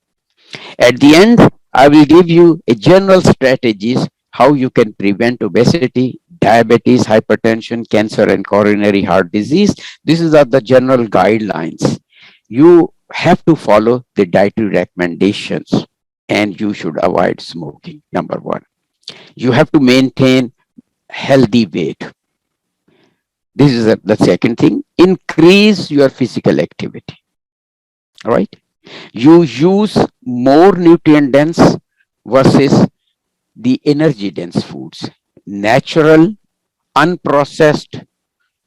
At the end, I will give you a general strategies how you can prevent obesity, diabetes, hypertension, cancer, and coronary heart disease. These are the general guidelines. You have to follow the dietary recommendations, and you should avoid smoking. Number one, you have to maintain healthy weight. This is the second thing. Increase your physical activity. All right. You use more nutrient dense versus the energy dense foods. Natural, unprocessed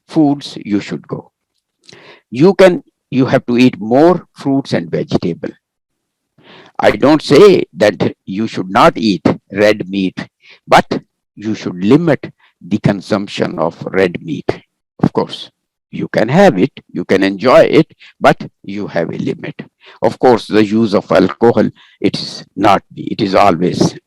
foods you should go. You have to eat more fruits and vegetable. I don't say that you should not eat red meat, but you should limit the consumption of red meat. Of course, you can have it, you can enjoy it, but you have a limit. Of course, the use of alcohol, it is always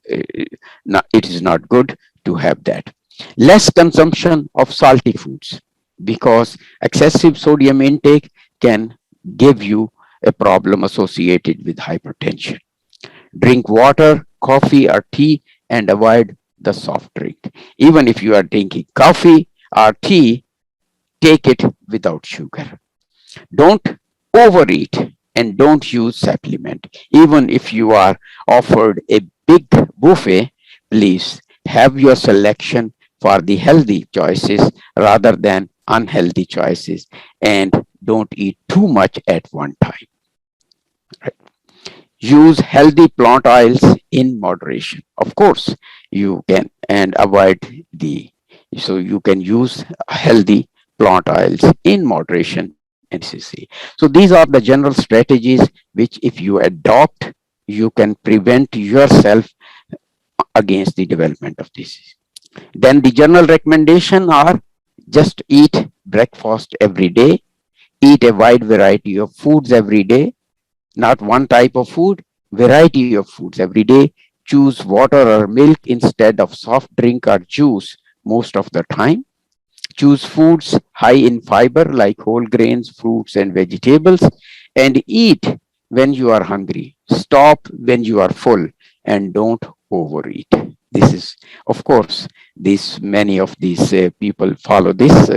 not, it is not good to have that. Less consumption of salty foods, because excessive sodium intake can give you a problem associated with hypertension. Drink water, coffee, or tea, and avoid the soft drink. Even if you are drinking coffee or tea, take it without sugar. Don't overeat and don't use supplement. Even if you are offered a big buffet, please have your selection for the healthy choices rather than unhealthy choices, and don't eat too much at one time. Use healthy plant oils in moderation. Of course, you can, and avoid the, so you can use healthy plant oils in moderation, NSRIC. So these are the general strategies which if you adopt, you can prevent yourself against the development of disease. Then the general recommendation are just eat breakfast every day, eat a wide variety of foods every day, not one type of food, variety of foods every day. choose water or milk instead of soft drink or juice most of the time. Choose foods high in fiber like whole grains, fruits, and vegetables, and eat when you are hungry. Stop when you are full, and don't overeat. This is, of course, this many of these people follow this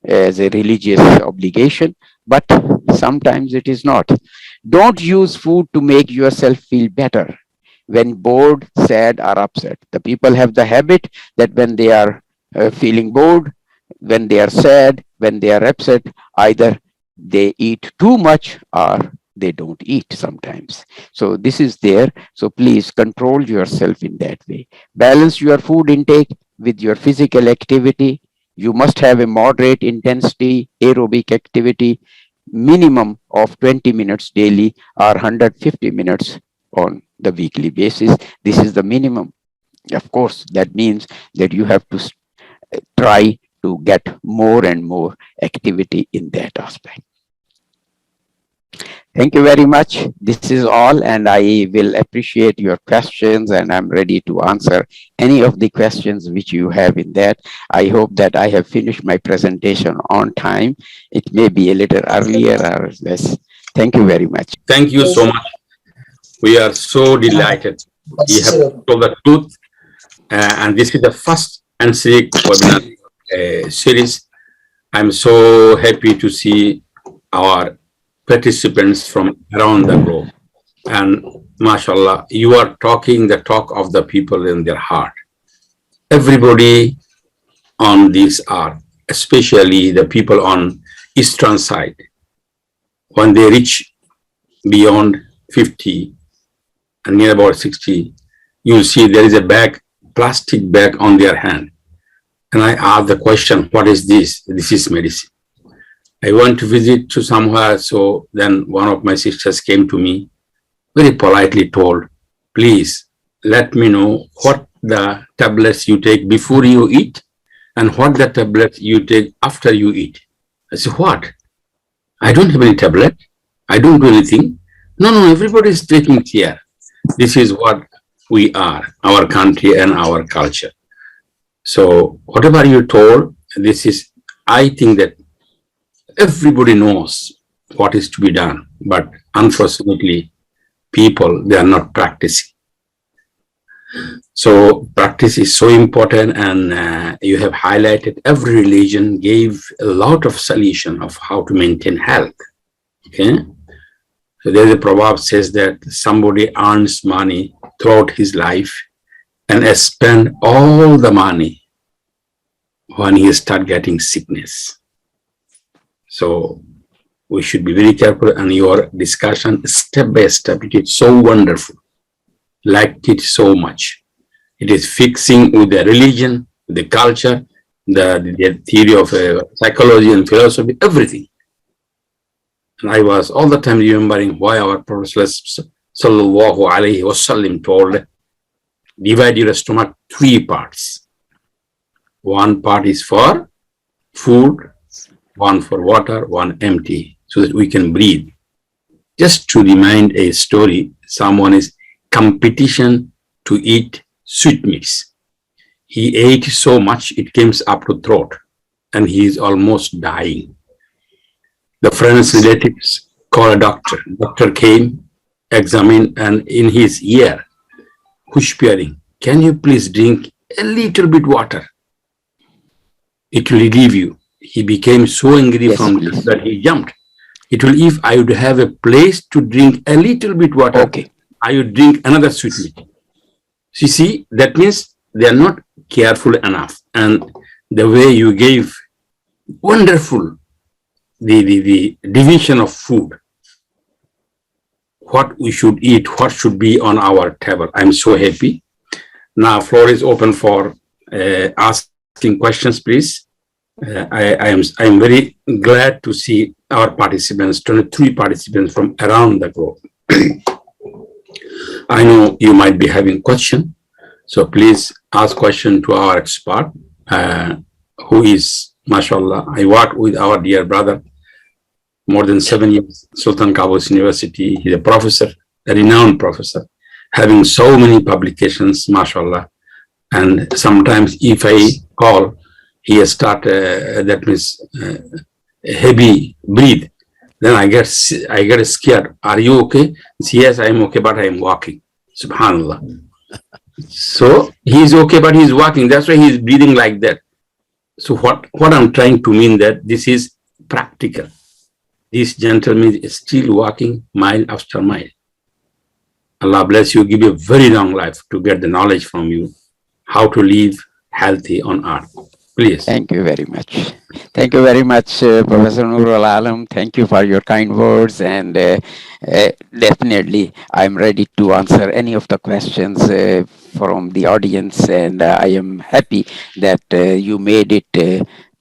as a religious obligation, but sometimes it is not. Don't use food to make yourself feel better when bored, sad, or upset. The people have the habit that when they are feeling bored, when they are sad, when they are upset, either they eat too much or they don't eat sometimes. So this is there. So please control yourself in that way. Balance your food intake with your physical activity. You must have a moderate intensity aerobic activity, minimum of 20 minutes daily or 150 minutes on the weekly basis. This is the minimum. Of course, that means that you have to try to get more and more activity in that aspect. Thank you very much. This is all, and I will appreciate your questions, and I'm ready to answer any of the questions which you have in that. I hope that I have finished my presentation on time. It may be a little earlier or less. Thank you very much. Thank you so much. We are so delighted. You have told the truth, and this is the first NSRIC webinar series. I'm so happy to see our participants from around the globe. And mashallah, you are talking the talk of the people in their heart. Everybody on this earth, especially the people on eastern side, when they reach beyond 50 and near about 60, you'll see there is a bag, plastic bag on their hand. And I ask the question, what is this? This is medicine. I went to visit to somewhere, so then one of my sisters came to me, very politely told, please let me know what the tablets you take before you eat and what the tablets you take after you eat. I said, what? I don't have any tablet. I don't do anything. No, everybody is taking care. This is what we are, our country and our culture. So whatever you told, this is, I think that everybody knows what is to be done, but unfortunately, people, they are not practicing. So practice is so important, and you have highlighted every religion gave a lot of solution of how to maintain health. Okay, so there's a proverb says that somebody earns money throughout his life and spend all the money when he start getting sickness. So we should be very careful, and your discussion step by step, it is so wonderful. Liked it so much. It is fixing with the religion, the culture, the theory of psychology and philosophy, everything. And I was all the time remembering why our Prophet Sallallahu Alaihi Wasallam told, divide your stomach 3 parts. 1 part is for food, 1 for water, 1 empty, so that we can breathe. Just to remind a story, someone is competition to eat sweetmeats. He ate so much, it came up to throat, and he is almost dying. The friends, relatives call a doctor. Doctor came, examined, and in his ear, whispering, can you please drink a little bit water? It will relieve you. He became so angry from this that he jumped. It will, if I would have a place to drink a little bit water, okay, I would drink another sweetmeat. So you see, that means they are not careful enough. And the way you gave wonderful the division of food, what we should eat, what should be on our table. I'm so happy. Now floor is open for asking questions, please. I'm very glad to see our participants, 23 participants from around the globe. I know you might be having question, so please ask question to our expert, who is, mashallah, I work with our dear brother more than 7 years, Sultan Qaboos University. He's a professor, a renowned professor, having so many publications, mashallah. And sometimes if I call, he start, that means heavy breathe. Then I get scared. Are you okay? Yes, I'm okay, but I'm walking. Subhanallah. So he's okay, but he's walking. That's why he's breathing like that. So what I'm trying to mean that this is practical. This gentleman is still walking mile after mile. Allah bless you, give you a very long life to get the knowledge from you, how to live healthy on earth. Please. Thank you very much. Thank you very much, Professor Nurul Alam. Thank you for your kind words, and definitely I'm ready to answer any of the questions from the audience, and I am happy that you made it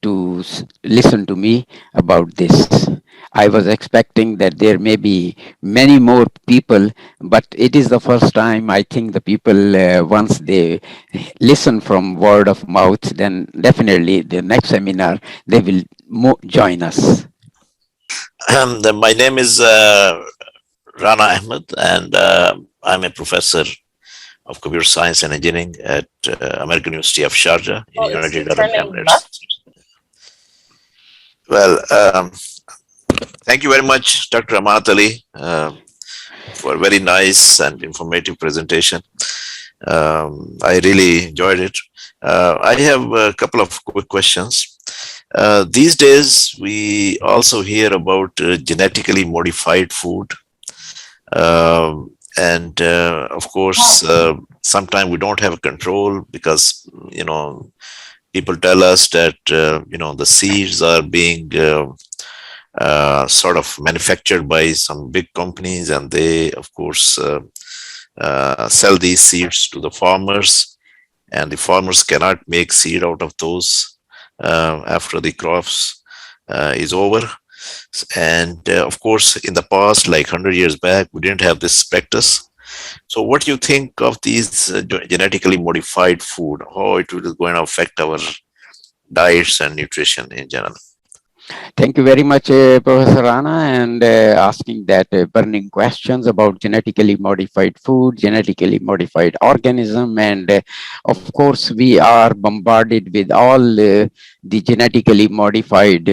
to listen to me about this. I was expecting that there may be many more people, but it is the first time I think the people, once they listen from word of mouth, then definitely the next seminar, they will join us. My name is Rana Ahmed, and I'm a professor of computer science and engineering at American University of Sharjah in United Arab Emirates. Well, thank you very much, Dr. Amat Ali, for a very nice and informative presentation. I really enjoyed it. I have a couple of quick questions. These days, we also hear about genetically modified food. And of course, sometimes we don't have control because, people tell us that, the seeds are being sort of manufactured by some big companies, and they, of course, sell these seeds to the farmers, and the farmers cannot make seed out of those after the crops is over. And of course, in the past, like 100 years back, we didn't have this practice. So what do you think of these genetically modified food, how it is going to affect our diets and nutrition in general? Thank you very much, Professor Rana, and asking that burning questions about genetically modified food, genetically modified organism, and of course we are bombarded with all the genetically modified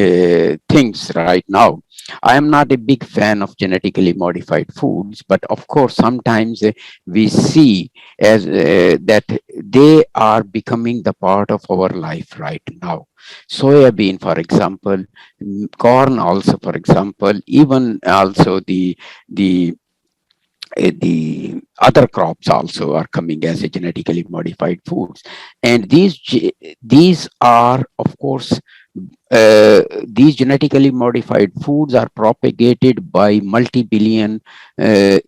things right now. I am not a big fan of genetically modified foods, but of course sometimes we see as that they are becoming the part of our life right now. Soya bean, for example, corn also, for example, even also the other crops also are coming as a genetically modified foods, and these are, of course, these genetically modified foods are propagated by multi-billion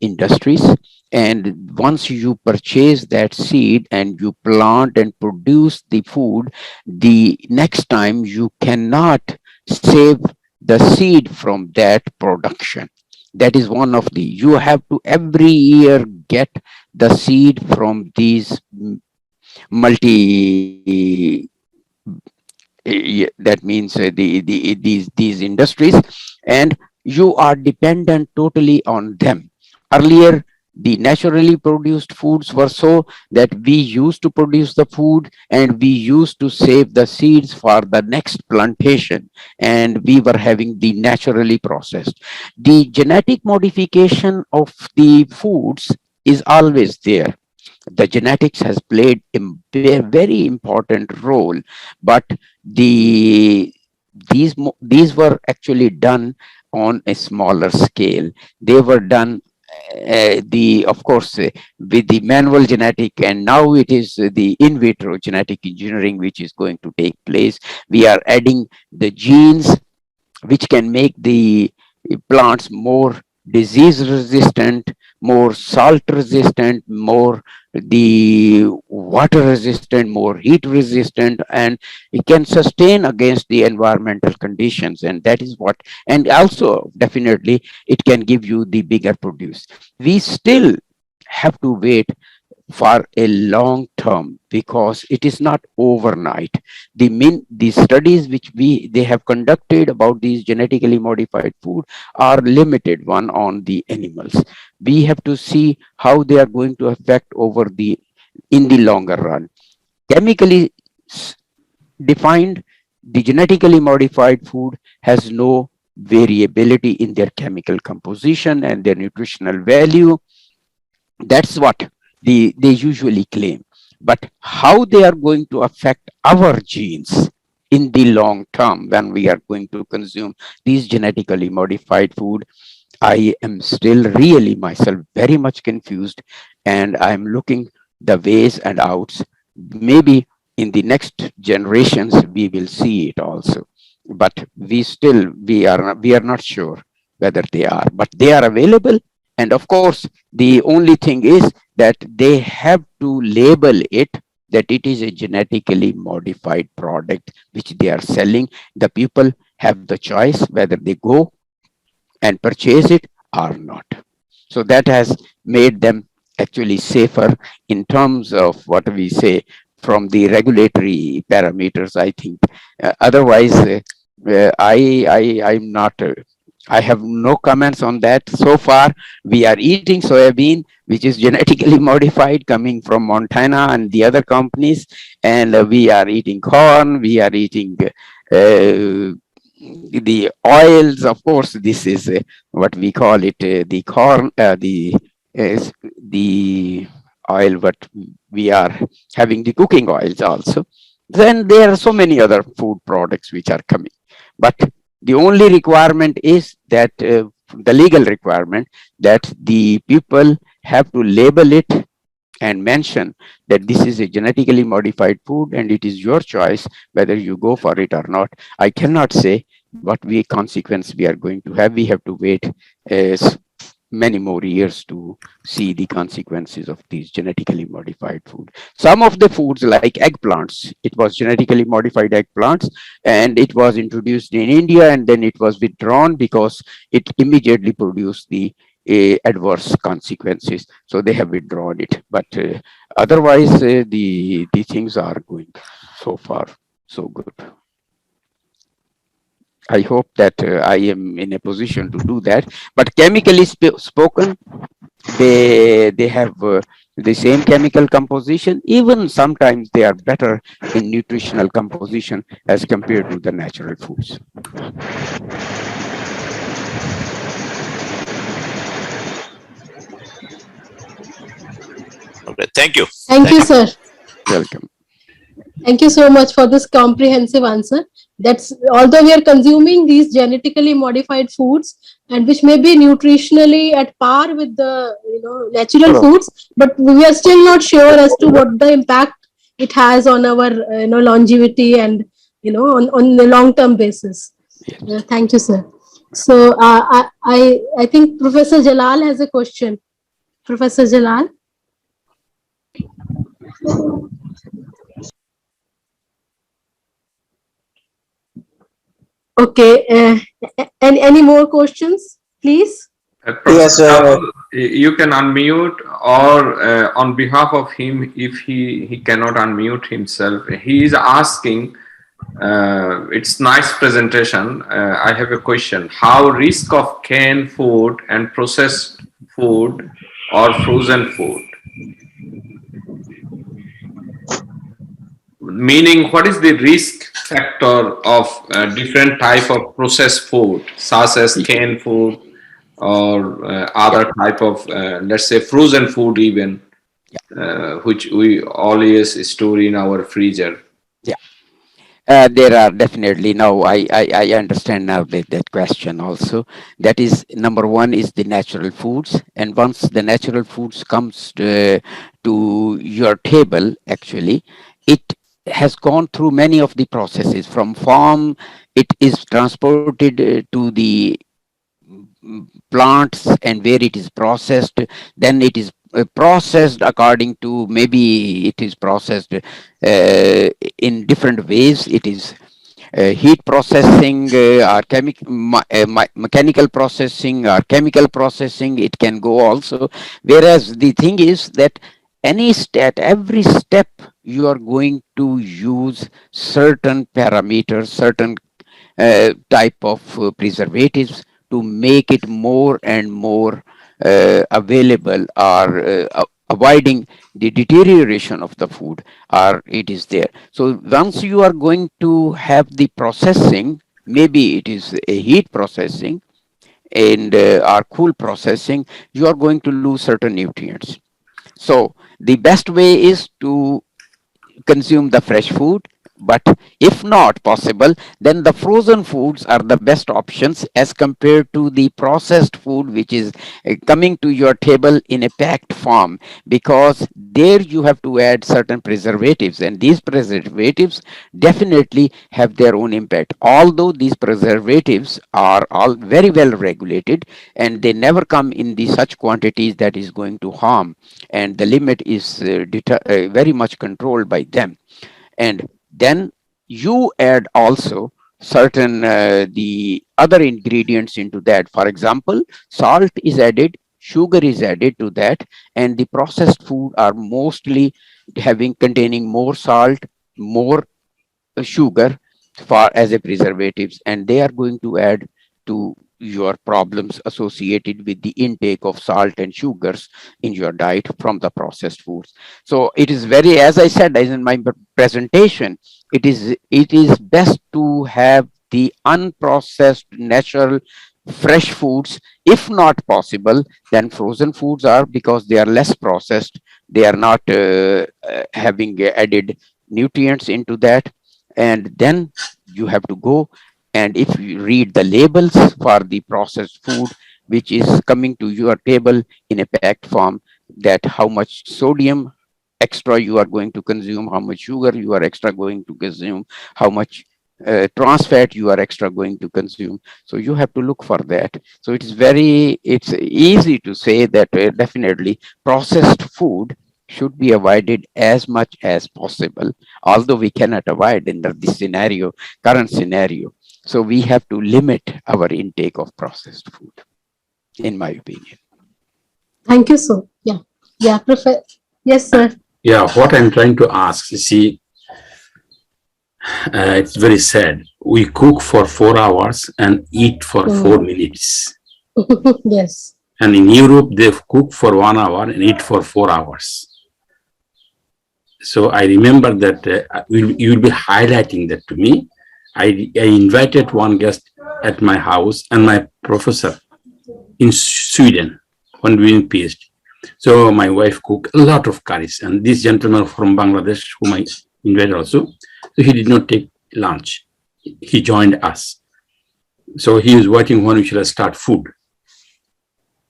industries. And once you purchase that seed and you plant and produce the food, the next time you cannot save the seed from that production. That is one of the, you have to every year get the seed from these multi, that means these industries, and you are dependent totally on them. Earlier, the naturally produced foods were so that we used to produce the food and we used to save the seeds for the next plantation, and we were having the naturally processed. The genetic modification of the foods is always there. The genetics has played a very important role, but these were actually done on a smaller scale. They were done of course with the manual genetic, and now it is the in vitro genetic engineering which is going to take place. We are adding the genes which can make the plants more disease resistant, more salt resistant, more the water resistant, more heat resistant, and it can sustain against the environmental conditions. And that is what, and also definitely it can give you the bigger produce. We still have to wait for a long term, because it is not overnight. The studies which they have conducted about these genetically modified food are limited one on the animals. We have to see how they are going to affect over the in the longer run. Chemically defined, the genetically modified food has no variability in their chemical composition and their nutritional value. That's what they usually claim. But how they are going to affect our genes in the long term when we are going to consume these genetically modified food, I am still really myself very much confused, and I'm looking the ways and outs. Maybe in the next generations we will see it also, but we are not sure whether they are, but they are available. And of course, the only thing is that they have to label it that it is a genetically modified product which they are selling. The people have the choice whether they go and purchase it or not. So that has made them actually safer in terms of what we say from the regulatory parameters, I think. Otherwise, I'm not. I have no comments on that. So far, we are eating soybean, which is genetically modified, coming from Montana and the other companies, and we are eating corn. We are eating the oils. Of course, this is what we call it, the corn, the oil, but we are having the cooking oils also. Then there are so many other food products which are coming. But the only requirement is that the legal requirement that the people have to label it and mention that this is a genetically modified food and it is your choice whether you go for it or not. I cannot say what consequence we are going to have. We have to wait many more years to see the consequences of these genetically modified food. Some of the foods like eggplants, it was genetically modified eggplants, and it was introduced in India and then it was withdrawn because it immediately produced the adverse consequences. So they have withdrawn it. But otherwise, the things are going so far so good. I hope that I am in a position to do that. But chemically spoken, they have the same chemical composition. Even sometimes they are better in nutritional composition as compared to the natural foods. Okay, thank you. Thank you, sir. Welcome. Thank you so much for this comprehensive answer. That's although we are consuming these genetically modified foods and which may be nutritionally at par with the natural foods, but we are still not sure as to what the impact it has on our longevity and on the long term basis. Thank you, sir. So I think Professor Jalal has a question. Professor Jalal. Okay. And any more questions, please? Yes, you can unmute, or on behalf of him, if he cannot unmute himself, he is asking. It's nice presentation. I have a question. How risk of canned food and processed food or frozen food? Meaning, what is the risk factor of different type of processed food, such as canned food or other type of, let's say, frozen food even, which we always store in our freezer? There are definitely, now I understand now that question also. That is, number one is the natural foods, and once the natural foods comes to your table, actually, it has gone through many of the processes. From farm, it is transported to the plants, and where it is processed, then it is processed according to, maybe it is processed in different ways. It is heat processing or mechanical processing or chemical processing. It can go also. Whereas the thing is that at every step, you are going to use certain parameters, certain type of preservatives to make it more and more available, or avoiding the deterioration of the food, or it is there. So once you are going to have the processing, maybe it is a heat processing and or cool processing, you are going to lose certain nutrients. So the best way is to consume the fresh food, but if not possible, then the frozen foods are the best options as compared to the processed food, which is coming to your table in a packed form, because there you have to add certain preservatives, and these preservatives definitely have their own impact. Although these preservatives are all very well regulated, and they never come in the such quantities that is going to harm, and the limit is very much controlled by them. And then you add also certain the other ingredients into that. For example, salt is added, sugar is added to that, and the processed food are mostly having containing more salt, more sugar for as a preservatives, and they are going to add to your problems associated with the intake of salt and sugars in your diet from the processed foods. So it is very, as I said as in my presentation, it is best to have the unprocessed natural fresh foods. If not possible, then frozen foods are, because they are less processed, they are not having added nutrients into that. And then you have to go, and if you read the labels for the processed food which is coming to your table in a packed form, that how much sodium extra you are going to consume, how much sugar you are extra going to consume, how much trans fat you are extra going to consume. So you have to look for that. So it's easy to say that definitely processed food should be avoided as much as possible, although we cannot avoid in this scenario, current scenario. So we have to limit our intake of processed food, in my opinion. Thank you, sir. Yeah. Yeah, Professor. Yes, sir. Yeah, what I'm trying to ask, you see, it's very sad. We cook for 4 hours and eat for 4 minutes. Yes. And in Europe, they cook for 1 hour and eat for 4 hours. So I remember that you will be highlighting that to me. I invited one guest at my house and my professor in Sweden when we were in PhD. So my wife cooked a lot of curries, and this gentleman from Bangladesh, whom I invited also, so he did not take lunch. He joined us. So he was waiting when we should start food.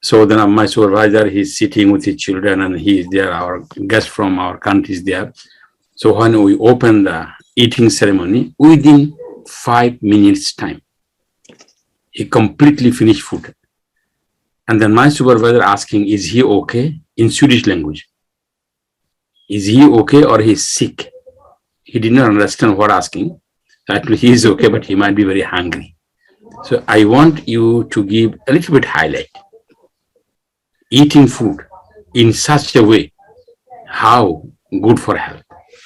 So then my supervisor, he's sitting with his children, and he's there, our guest from our country is there. So when we opened the eating ceremony, within 5 minutes time, he completely finished food. And then my supervisor asking, is he okay? In Swedish language. Is he okay or he's sick? He did not understand what asking. Actually, he is okay, but he might be very hungry. So I want you to give a little bit highlight. Eating food in such a way, how good for health,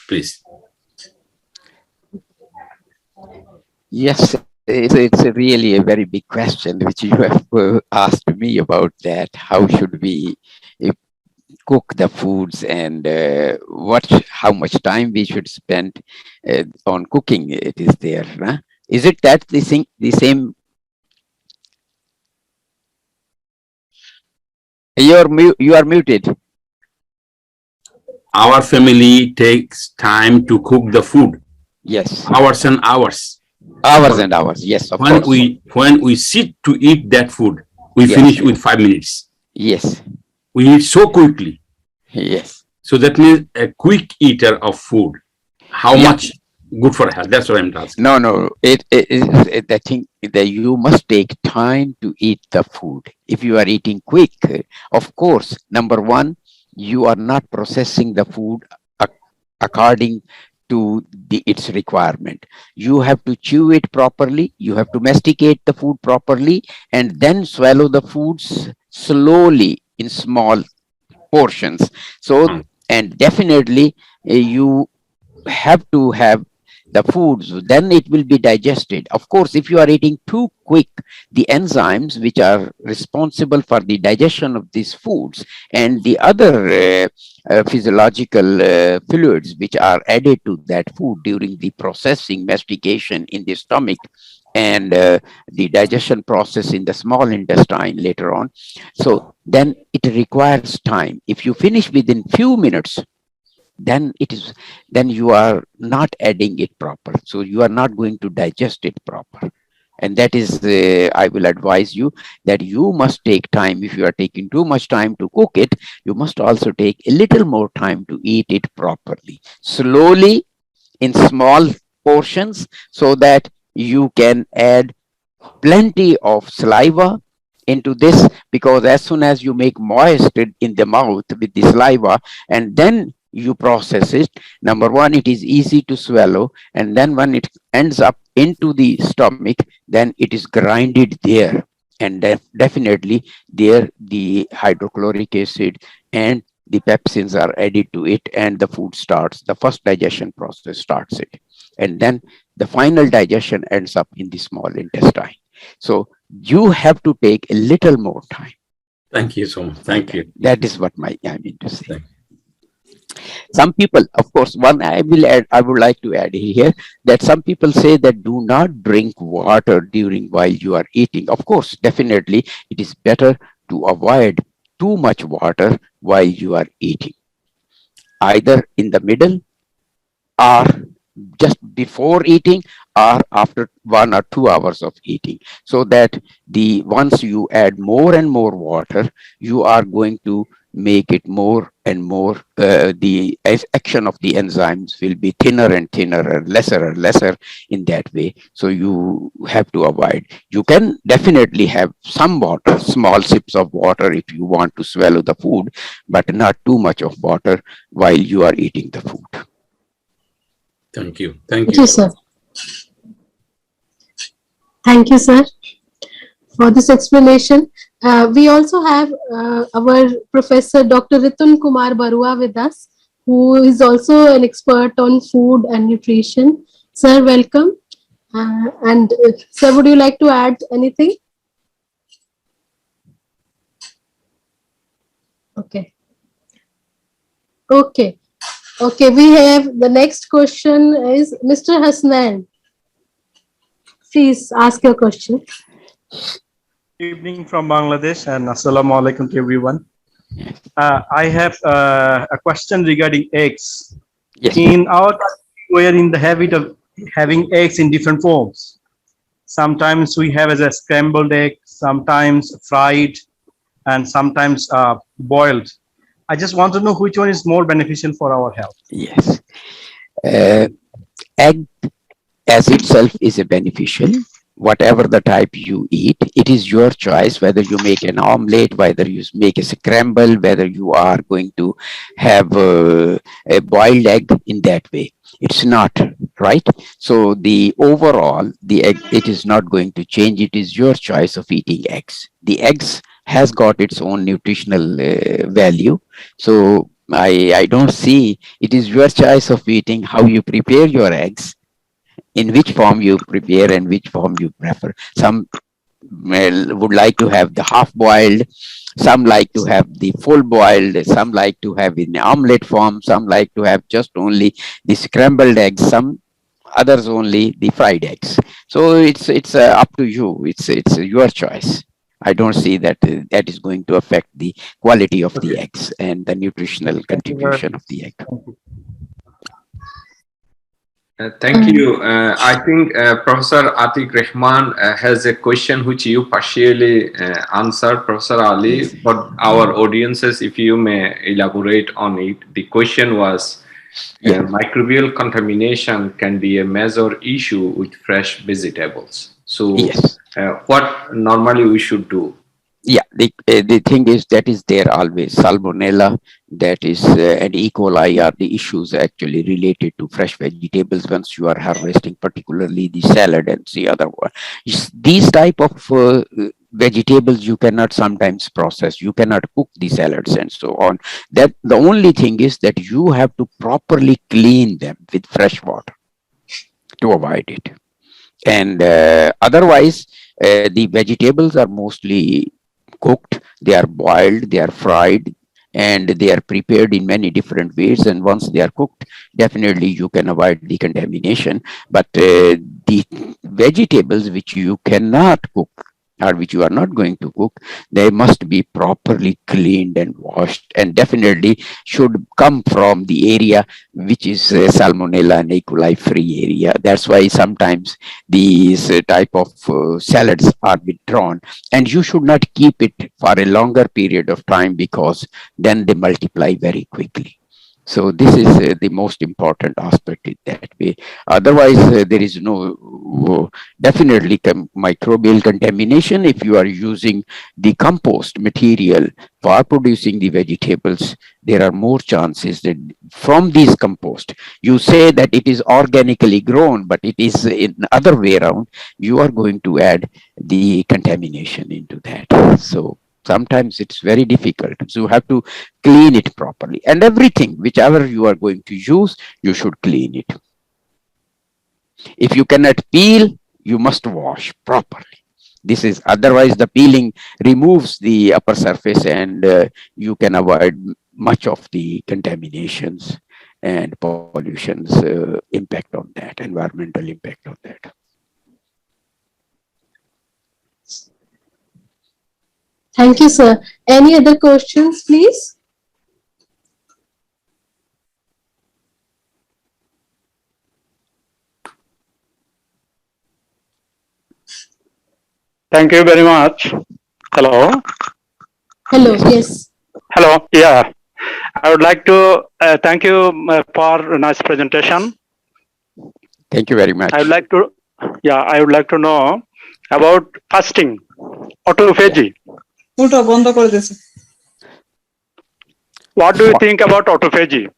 please. Yes, it's really a very big question which you have asked me about, that how should we cook the foods, and how much time we should spend on cooking it is there. Huh? Is it that the same? You are muted. Our family takes time to cook the food. Yes. Hours and hours. Hours and hours. Yes, of when course. When we sit to eat that food, we finish with 5 minutes. Yes. We eat so quickly. Yes. So that means a quick eater of food. How much good for health? That's what I'm asking. No. I think that you must take time to eat the food. If you are eating quick, of course, number one, you are not processing the food according to its requirement. You have to chew it properly. You have to masticate the food properly, and then swallow the foods slowly in small portions. So and definitely you have to have the foods, then it will be digested. Of course, if you are eating too quick, the enzymes which are responsible for the digestion of these foods and the other physiological fluids which are added to that food during the processing, mastication in the stomach, and the digestion process in the small intestine later on. So then it requires time. If you finish within few minutes, then it is, then you are not adding it proper, so you are not going to digest it proper. And that is I will advise you that you must take time. If you are taking too much time to cook it, you must also take a little more time to eat it properly, slowly, in small portions, so that you can add plenty of saliva into this, because as soon as you make moist it in the mouth with the saliva and then you process it, number one, it is easy to swallow, and then when it ends up into the stomach, then it is grinded there, and definitely there the hydrochloric acid and the pepsins are added to it, and the food starts, the first digestion process starts it, and then the final digestion ends up in the small intestine. So you have to take a little more time. Thank you so much. Thank you. That is what I mean to say. Thank Some people, of course, one I will add, I would like to add here, that some people say that do not drink water during while you are eating. Of course, definitely it is better to avoid too much water while you are eating, either in the middle or just before eating or after 1 or 2 hours of eating, so that the once you add more and more water, you are going to make it more and more, the action of the enzymes will be thinner and thinner and lesser in that way. So you have to avoid. You can definitely have some water, small sips of water if you want to swallow the food, but not too much of water while you are eating the food. Thank you. Thank Thank you. you, sir. Thank you, sir, for this explanation. We also have our Professor Dr. Ritun Kumar Barua with us, who is also an expert on food and nutrition. Sir, welcome. And sir, would you like to add anything? Okay. Okay. Okay, we have the next question is Mr. Hasnan. Please ask your question. Evening from Bangladesh, and assalamu alaikum to everyone. I have a question regarding eggs. Yes. In our country, we are in the habit of having eggs in different forms. Sometimes we have as a scrambled egg, sometimes fried, and sometimes boiled. I just want to know which one is more beneficial for our health. Yes. Egg as itself is a beneficial. Whatever the type you eat, it is your choice whether you make an omelette, whether you make a scramble, whether you are going to have a boiled egg in that way. It's not right. So the overall, the egg, it is not going to change. It is your choice of eating eggs. The eggs has got its own nutritional value. So I don't see, it is your choice of eating, how you prepare your eggs, in which form you prepare and which form you prefer. Some would like to have the half boiled, some like to have the full boiled, some like to have in omelette form, some like to have just only the scrambled eggs, some others only the fried eggs. So it's up to you. It's your choice. I don't see that that is going to affect the quality of the eggs and the nutritional contribution of the egg. Thank you. I think Professor Atiq Rahman has a question which you partially answered, Professor Ali. For our audiences, if you may elaborate on it. The question was, microbial contamination can be a major issue with fresh vegetables. So Yes. What normally we should do? Yeah, the thing is that is there always. Salmonella, that is, and E. coli are the issues actually related to fresh vegetables once you are harvesting, particularly the salad and the other one. These type of vegetables you cannot sometimes process, you cannot cook the salads and so on. That the only thing is that you have to properly clean them with fresh water to avoid it. And otherwise, the vegetables are mostly cooked, they are boiled, they are fried, and they are prepared in many different ways. And once they are cooked, definitely you can avoid the contamination. But the vegetables which you cannot cook, or which you are not going to cook, they must be properly cleaned and washed, and definitely should come from the area which is salmonella and E. coli free area. That's why sometimes these type of salads are withdrawn, and you should not keep it for a longer period of time, because then they multiply very quickly. So this is the most important aspect in that way. Otherwise, there is no definitely microbial contamination. If you are using the compost material for producing the vegetables, there are more chances that from these compost, you say that it is organically grown, but it is in other way around, you are going to add the contamination into that. So sometimes it's very difficult. So you have to clean it properly. And everything, whichever you are going to use, you should clean it. If you cannot peel, you must wash properly. This is, otherwise the peeling removes the upper surface, and you can avoid much of the contaminations and pollutions impact on that, environmental impact on that. Thank you, sir. Any other questions, please? Thank you very much. Hello. Hello, yes. Hello. Yeah. I would like to thank you for a nice presentation. Thank you very much. I would like to, I would like to know about fasting, autophagy. What do you think about autophagy?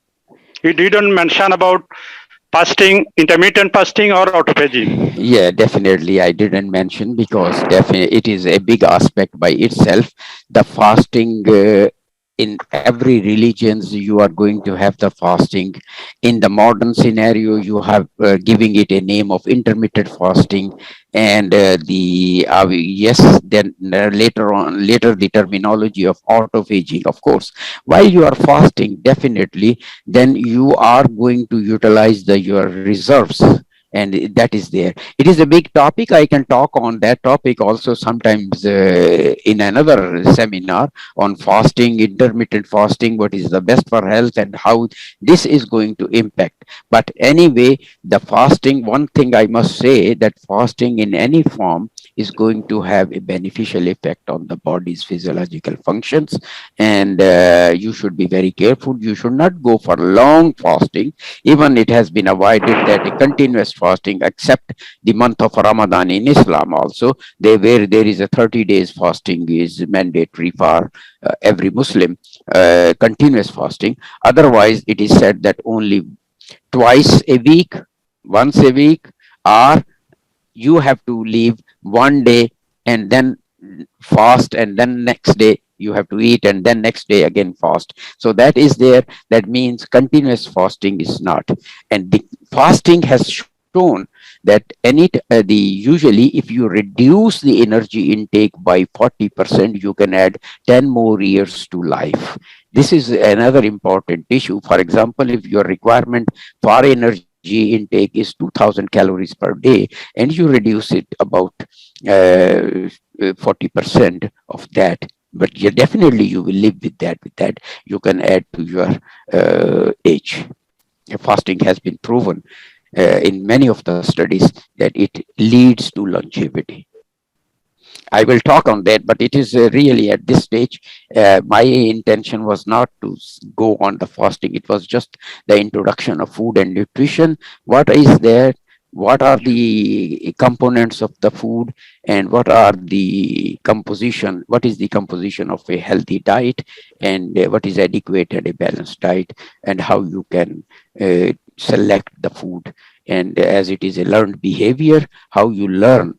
He didn't mention about fasting, intermittent fasting or autophagy. Yeah, definitely. I didn't mention, because definitely it is a big aspect by itself. The fasting in every religions, you are going to have the fasting. In the modern scenario, you have giving it a name of intermittent fasting, and yes, then later the terminology of autophagy. Of course, while you are fasting, definitely then you are going to utilize your reserves, and that is there. It is a big topic. I can talk on that topic also sometimes in another seminar on fasting, intermittent fasting, what is the best for health and how this is going to impact. But anyway, the fasting, one thing I must say, that fasting in any form is going to have a beneficial effect on the body's physiological functions, and you should be very careful. You should not go for long fasting. Even it has been avoided that a continuous fasting, except the month of Ramadan in Islam also, where there is a 30 days fasting is mandatory for every Muslim, continuous fasting. Otherwise, it is said that only twice a week, once a week, or you have to leave one day and then fast, and then next day you have to eat, and then next day again fast. So that is there. That means continuous fasting is not. And the fasting has shown that usually if you reduce the energy intake by 40%, you can add 10 more years to life. This is another important issue. For example, if your requirement for energy intake is 2000 calories per day, and you reduce it about 40% of that, but definitely you will live with that you can add to your age. Fasting has been proven in many of the studies that it leads to longevity. I will talk on that, but it is really at this stage, my intention was not to go on the fasting. It was just the introduction of food and nutrition. What is there? What are the components of the food, and what are the composition? What is the composition of a healthy diet, and what is adequate and a balanced diet, and how you can select the food. And as it is a learned behavior, how you learn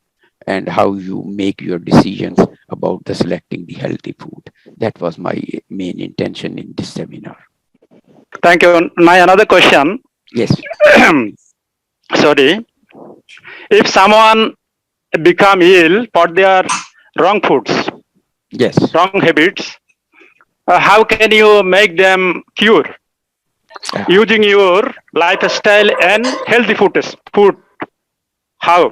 and how you make your decisions about the selecting the healthy food. That was my main intention in this seminar. Thank you. My another question. Yes. Sorry. If someone become ill for their wrong foods, Yes. wrong habits, how can you make them cure using your lifestyle and healthy food? How?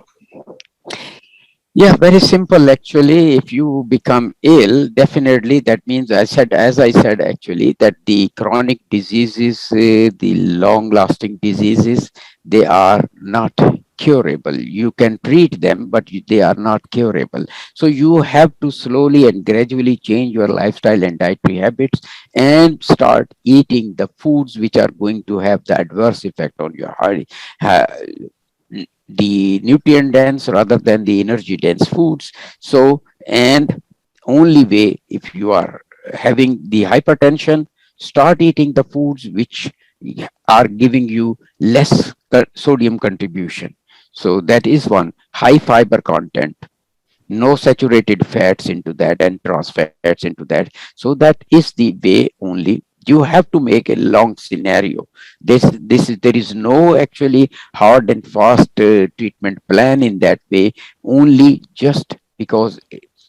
Yeah, very simple actually. If you become ill, definitely that means, as I said actually, that the chronic diseases, the long lasting diseases, they are not curable. You can treat them, but they are not curable. So you have to slowly and gradually change your lifestyle and dietary habits and start eating the foods which are going to have the adverse effect on your body, the nutrient dense rather than the energy dense foods. So, and only way, if you are having the hypertension, start eating the foods which are giving you less sodium contribution. So that is one. High fiber content, no saturated fats into that and trans fats into that. So that is the way only. You have to make a long scenario. There is no actually hard and fast treatment plan in that way, only just because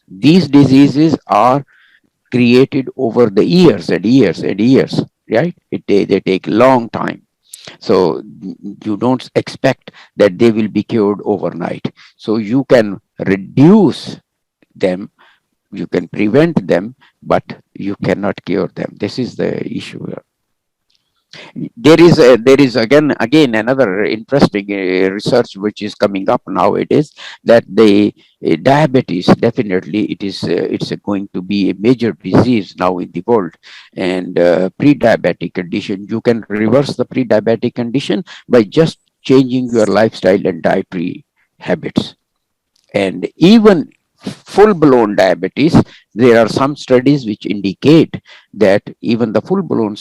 these diseases are created over the years and years and years, right? They take long time. So you don't expect that they will be cured overnight. So you can reduce them, you can prevent them, but you cannot cure them. This is the issue. There is again another interesting research which is coming up nowadays, that the diabetes, definitely it's going to be a major disease now in the world. And pre-diabetic condition, you can reverse the pre-diabetic condition by just changing your lifestyle and dietary habits. And even full-blown diabetes, there are some studies which indicate that even the full-blown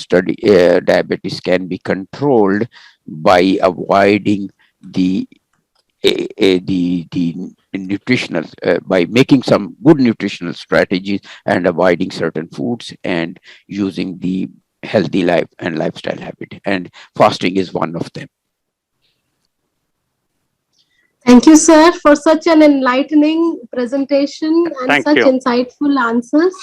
diabetes can be controlled by avoiding the nutritional, by making some good nutritional strategies and avoiding certain foods and using the healthy life and lifestyle habit, and fasting is one of them. Thank you, sir, for such an enlightening presentation and Thank such you. insightful answers.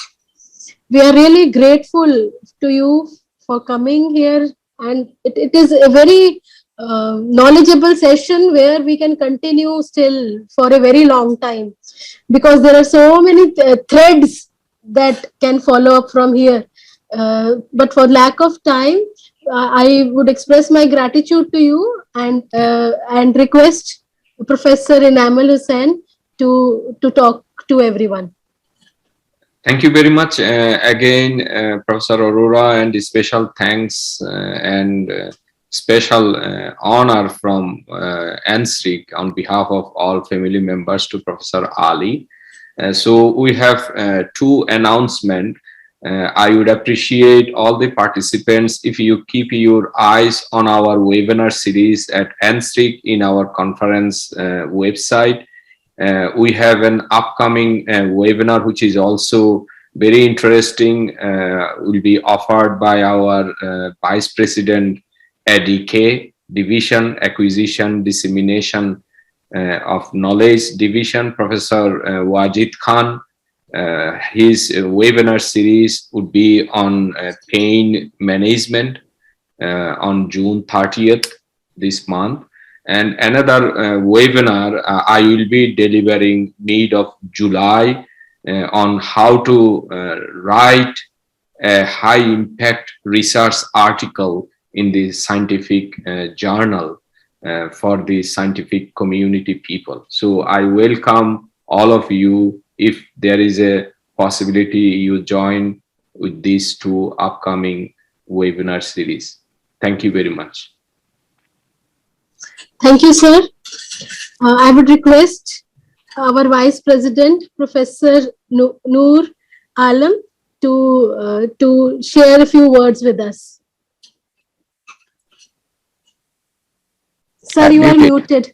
We are really grateful to you for coming here, and it is a very knowledgeable session where we can continue still for a very long time, because there are so many threads that can follow up from here. But for lack of time, I would express my gratitude to you and request Professor Inamal Hussain to talk to everyone. Thank you very much again, Professor Aurora, and special thanks and special honor from NSRIC on behalf of all family members to Professor Ali. So we have two announcements. I would appreciate all the participants if you keep your eyes on our webinar series at NSRIC in our conference website. We have an upcoming webinar which is also very interesting, will be offered by our Vice President ADK Division, Acquisition Dissemination of Knowledge Division, Professor Wajid Khan. His webinar series would be on pain management on June 30th this month. And another webinar I will be delivering mid of July on how to write a high impact research article in the scientific journal for the scientific community people. So I welcome all of you. If there is a possibility, you join with these two upcoming webinar series. Thank you very much. Thank you, sir. I would request our Vice President, Professor Noor Alam, to share a few words with us. Sir, you are muted.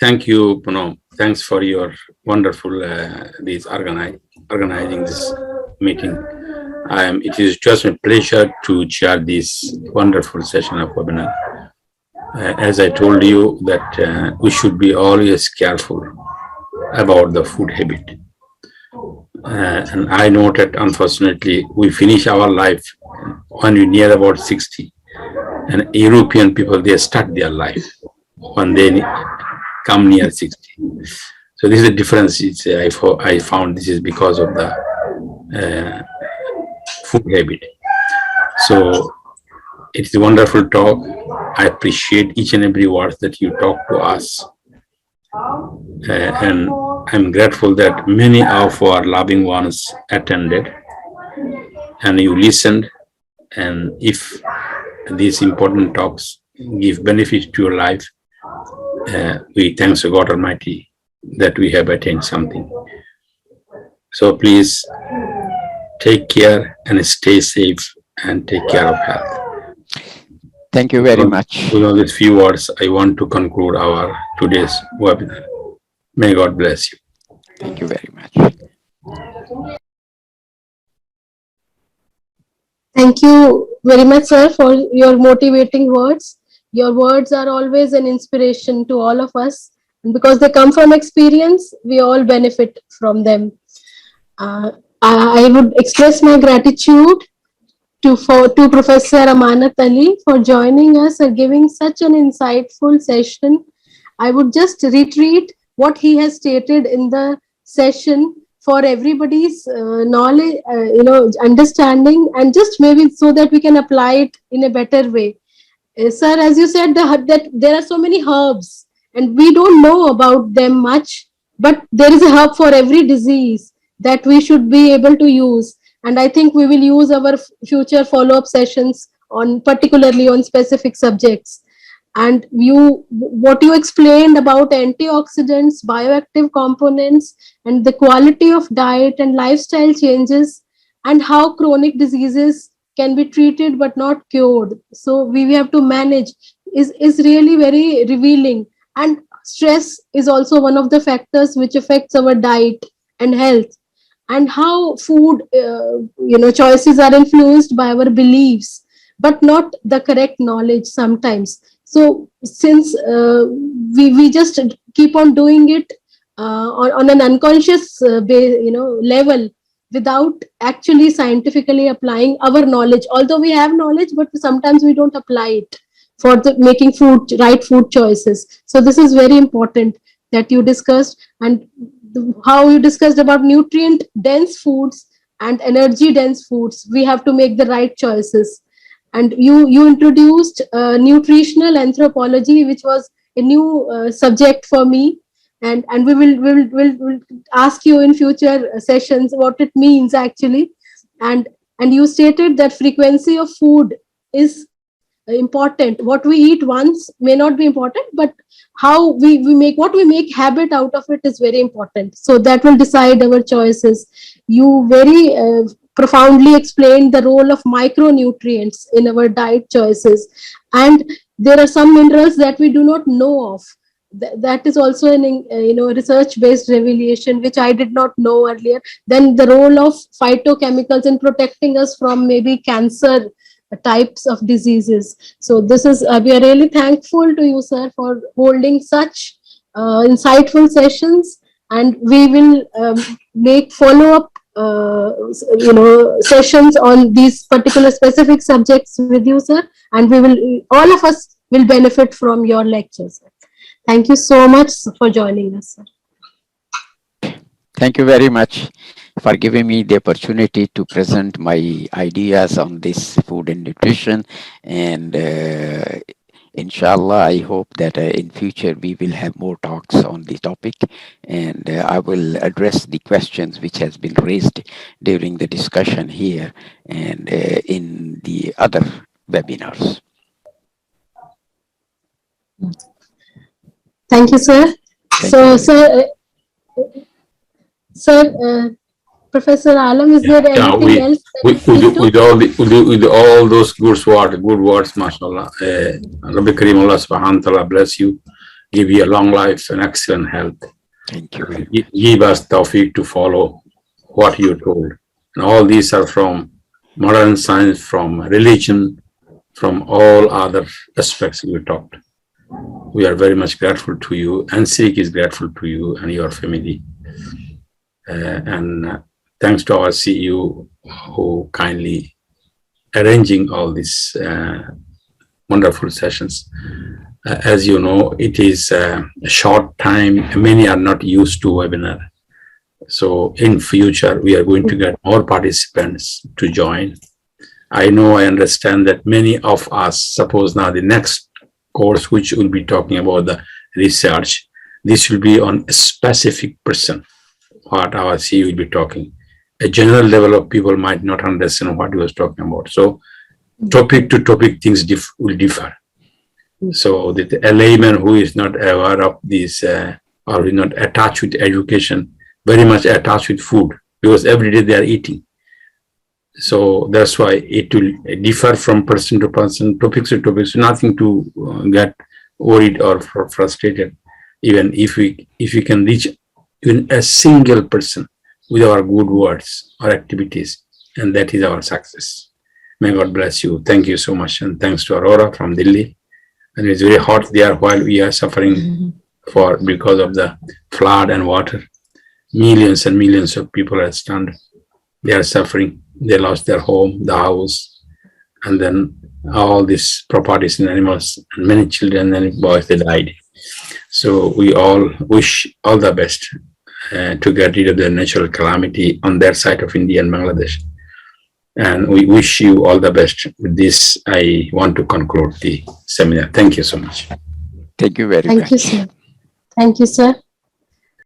Thank you, Puno. Thanks for your wonderful organizing this meeting. It is just a pleasure to chair this wonderful session of webinar. As I told you that we should be always careful about the food habit. And I noted, unfortunately, we finish our life when we near about 60. And European people, they start their life when they come near 60. So this is the difference. I found this is because of the food habit. So it's a wonderful talk. I appreciate each and every word that you talk to us. And I'm grateful that many of our loving ones attended and you listened. And if these important talks give benefit to your life, we thank God Almighty that we have attained something. So please take care and stay safe and take care of health. Thank you very much. With all these few words, I want to conclude our today's webinar. May God bless you. Thank you very much. Thank you very much, sir, for your motivating words. Your words are always an inspiration to all of us. And because they come from experience, we all benefit from them. I would express my gratitude to Professor Amanat Ali for joining us and giving such an insightful session. I would just reiterate what he has stated in the session for everybody's knowledge, understanding, and just maybe so that we can apply it in a better way. Sir, as you said, that there are so many herbs and we don't know about them much, but there is a herb for every disease that we should be able to use. And I think we will use our future follow-up sessions on particularly on specific subjects. And what you explained about antioxidants, bioactive components, and the quality of diet and lifestyle changes, and how chronic diseases can be treated but not cured. So we have to manage is really very revealing. And stress is also one of the factors which affects our diet and health. And how food, choices are influenced by our beliefs, but not the correct knowledge sometimes. So since we just keep on doing it on an unconscious level without actually scientifically applying our knowledge, although we have knowledge, but sometimes we don't apply it for making right food choices. So this is very important that you discussed, and how you discussed about nutrient dense foods and energy dense foods. We have to make the right choices. And you introduced nutritional anthropology, which was a new subject for me, and we will ask you in future sessions what it means actually. And you stated that frequency of food is important. What we eat once may not be important, but how we make habit out of it is very important. So that will decide our choices. You very profoundly explained the role of micronutrients in our diet choices, and there are some minerals that we do not know of. That is also an research based revelation which I did not know earlier. Then the role of phytochemicals in protecting us from maybe cancer types of diseases. So this is we are really thankful to you, sir, for holding such insightful sessions, and we will make follow-up sessions on these particular specific subjects with you, sir, and all of us will benefit from your lectures. Thank you so much for joining us, sir. Thank you very much for giving me the opportunity to present my ideas on this food and nutrition. And inshallah, I hope that in future we will have more talks on the topic, and I will address the questions which has been raised during the discussion here and in the other webinars. Thank you, sir. Sir, Professor Alam, is there anything else? With all those good words, mashallah. Rabbi Karim, Allah subhanahu wa ta'ala bless you give you a long life and excellent health. Thank you. Give us tawfiq to follow what you told. And all these are from modern science, from religion, from all other aspects you talked. We are very much grateful to you. NSRIC is grateful to you and your family. And thanks to our CEO who kindly arranging all these wonderful sessions. As you know, it is a short time. Many are not used to webinar. So in future, we are going to get more participants to join. I know, I understand that many of us, suppose now the next course, which will be talking about the research, this will be on a specific person, what our CEO will be talking. A general level of people might not understand what he was talking about. So topic to topic things will differ. So that a layman who is not aware of this or is not attached with education, very much attached with food, because every day they are eating. So that's why it will differ from person to person, topics to topics, nothing to get worried or frustrated. Even if we can reach even a single person with our good words or activities, and that is our success. May God bless you. Thank you so much. And thanks to Aurora from Delhi. And it's very hot there while we are suffering because of the flood and water. Millions and millions of people are stunned. They are suffering. They lost their home, the house, and then all these properties and animals, and many children and boys, they died. So we all wish all the best to get rid of the natural calamity on their side of India and Bangladesh. And we wish you all the best. With this, I want to conclude the seminar. Thank you so much. Thank you very much. Thank you, sir. Thank you, sir.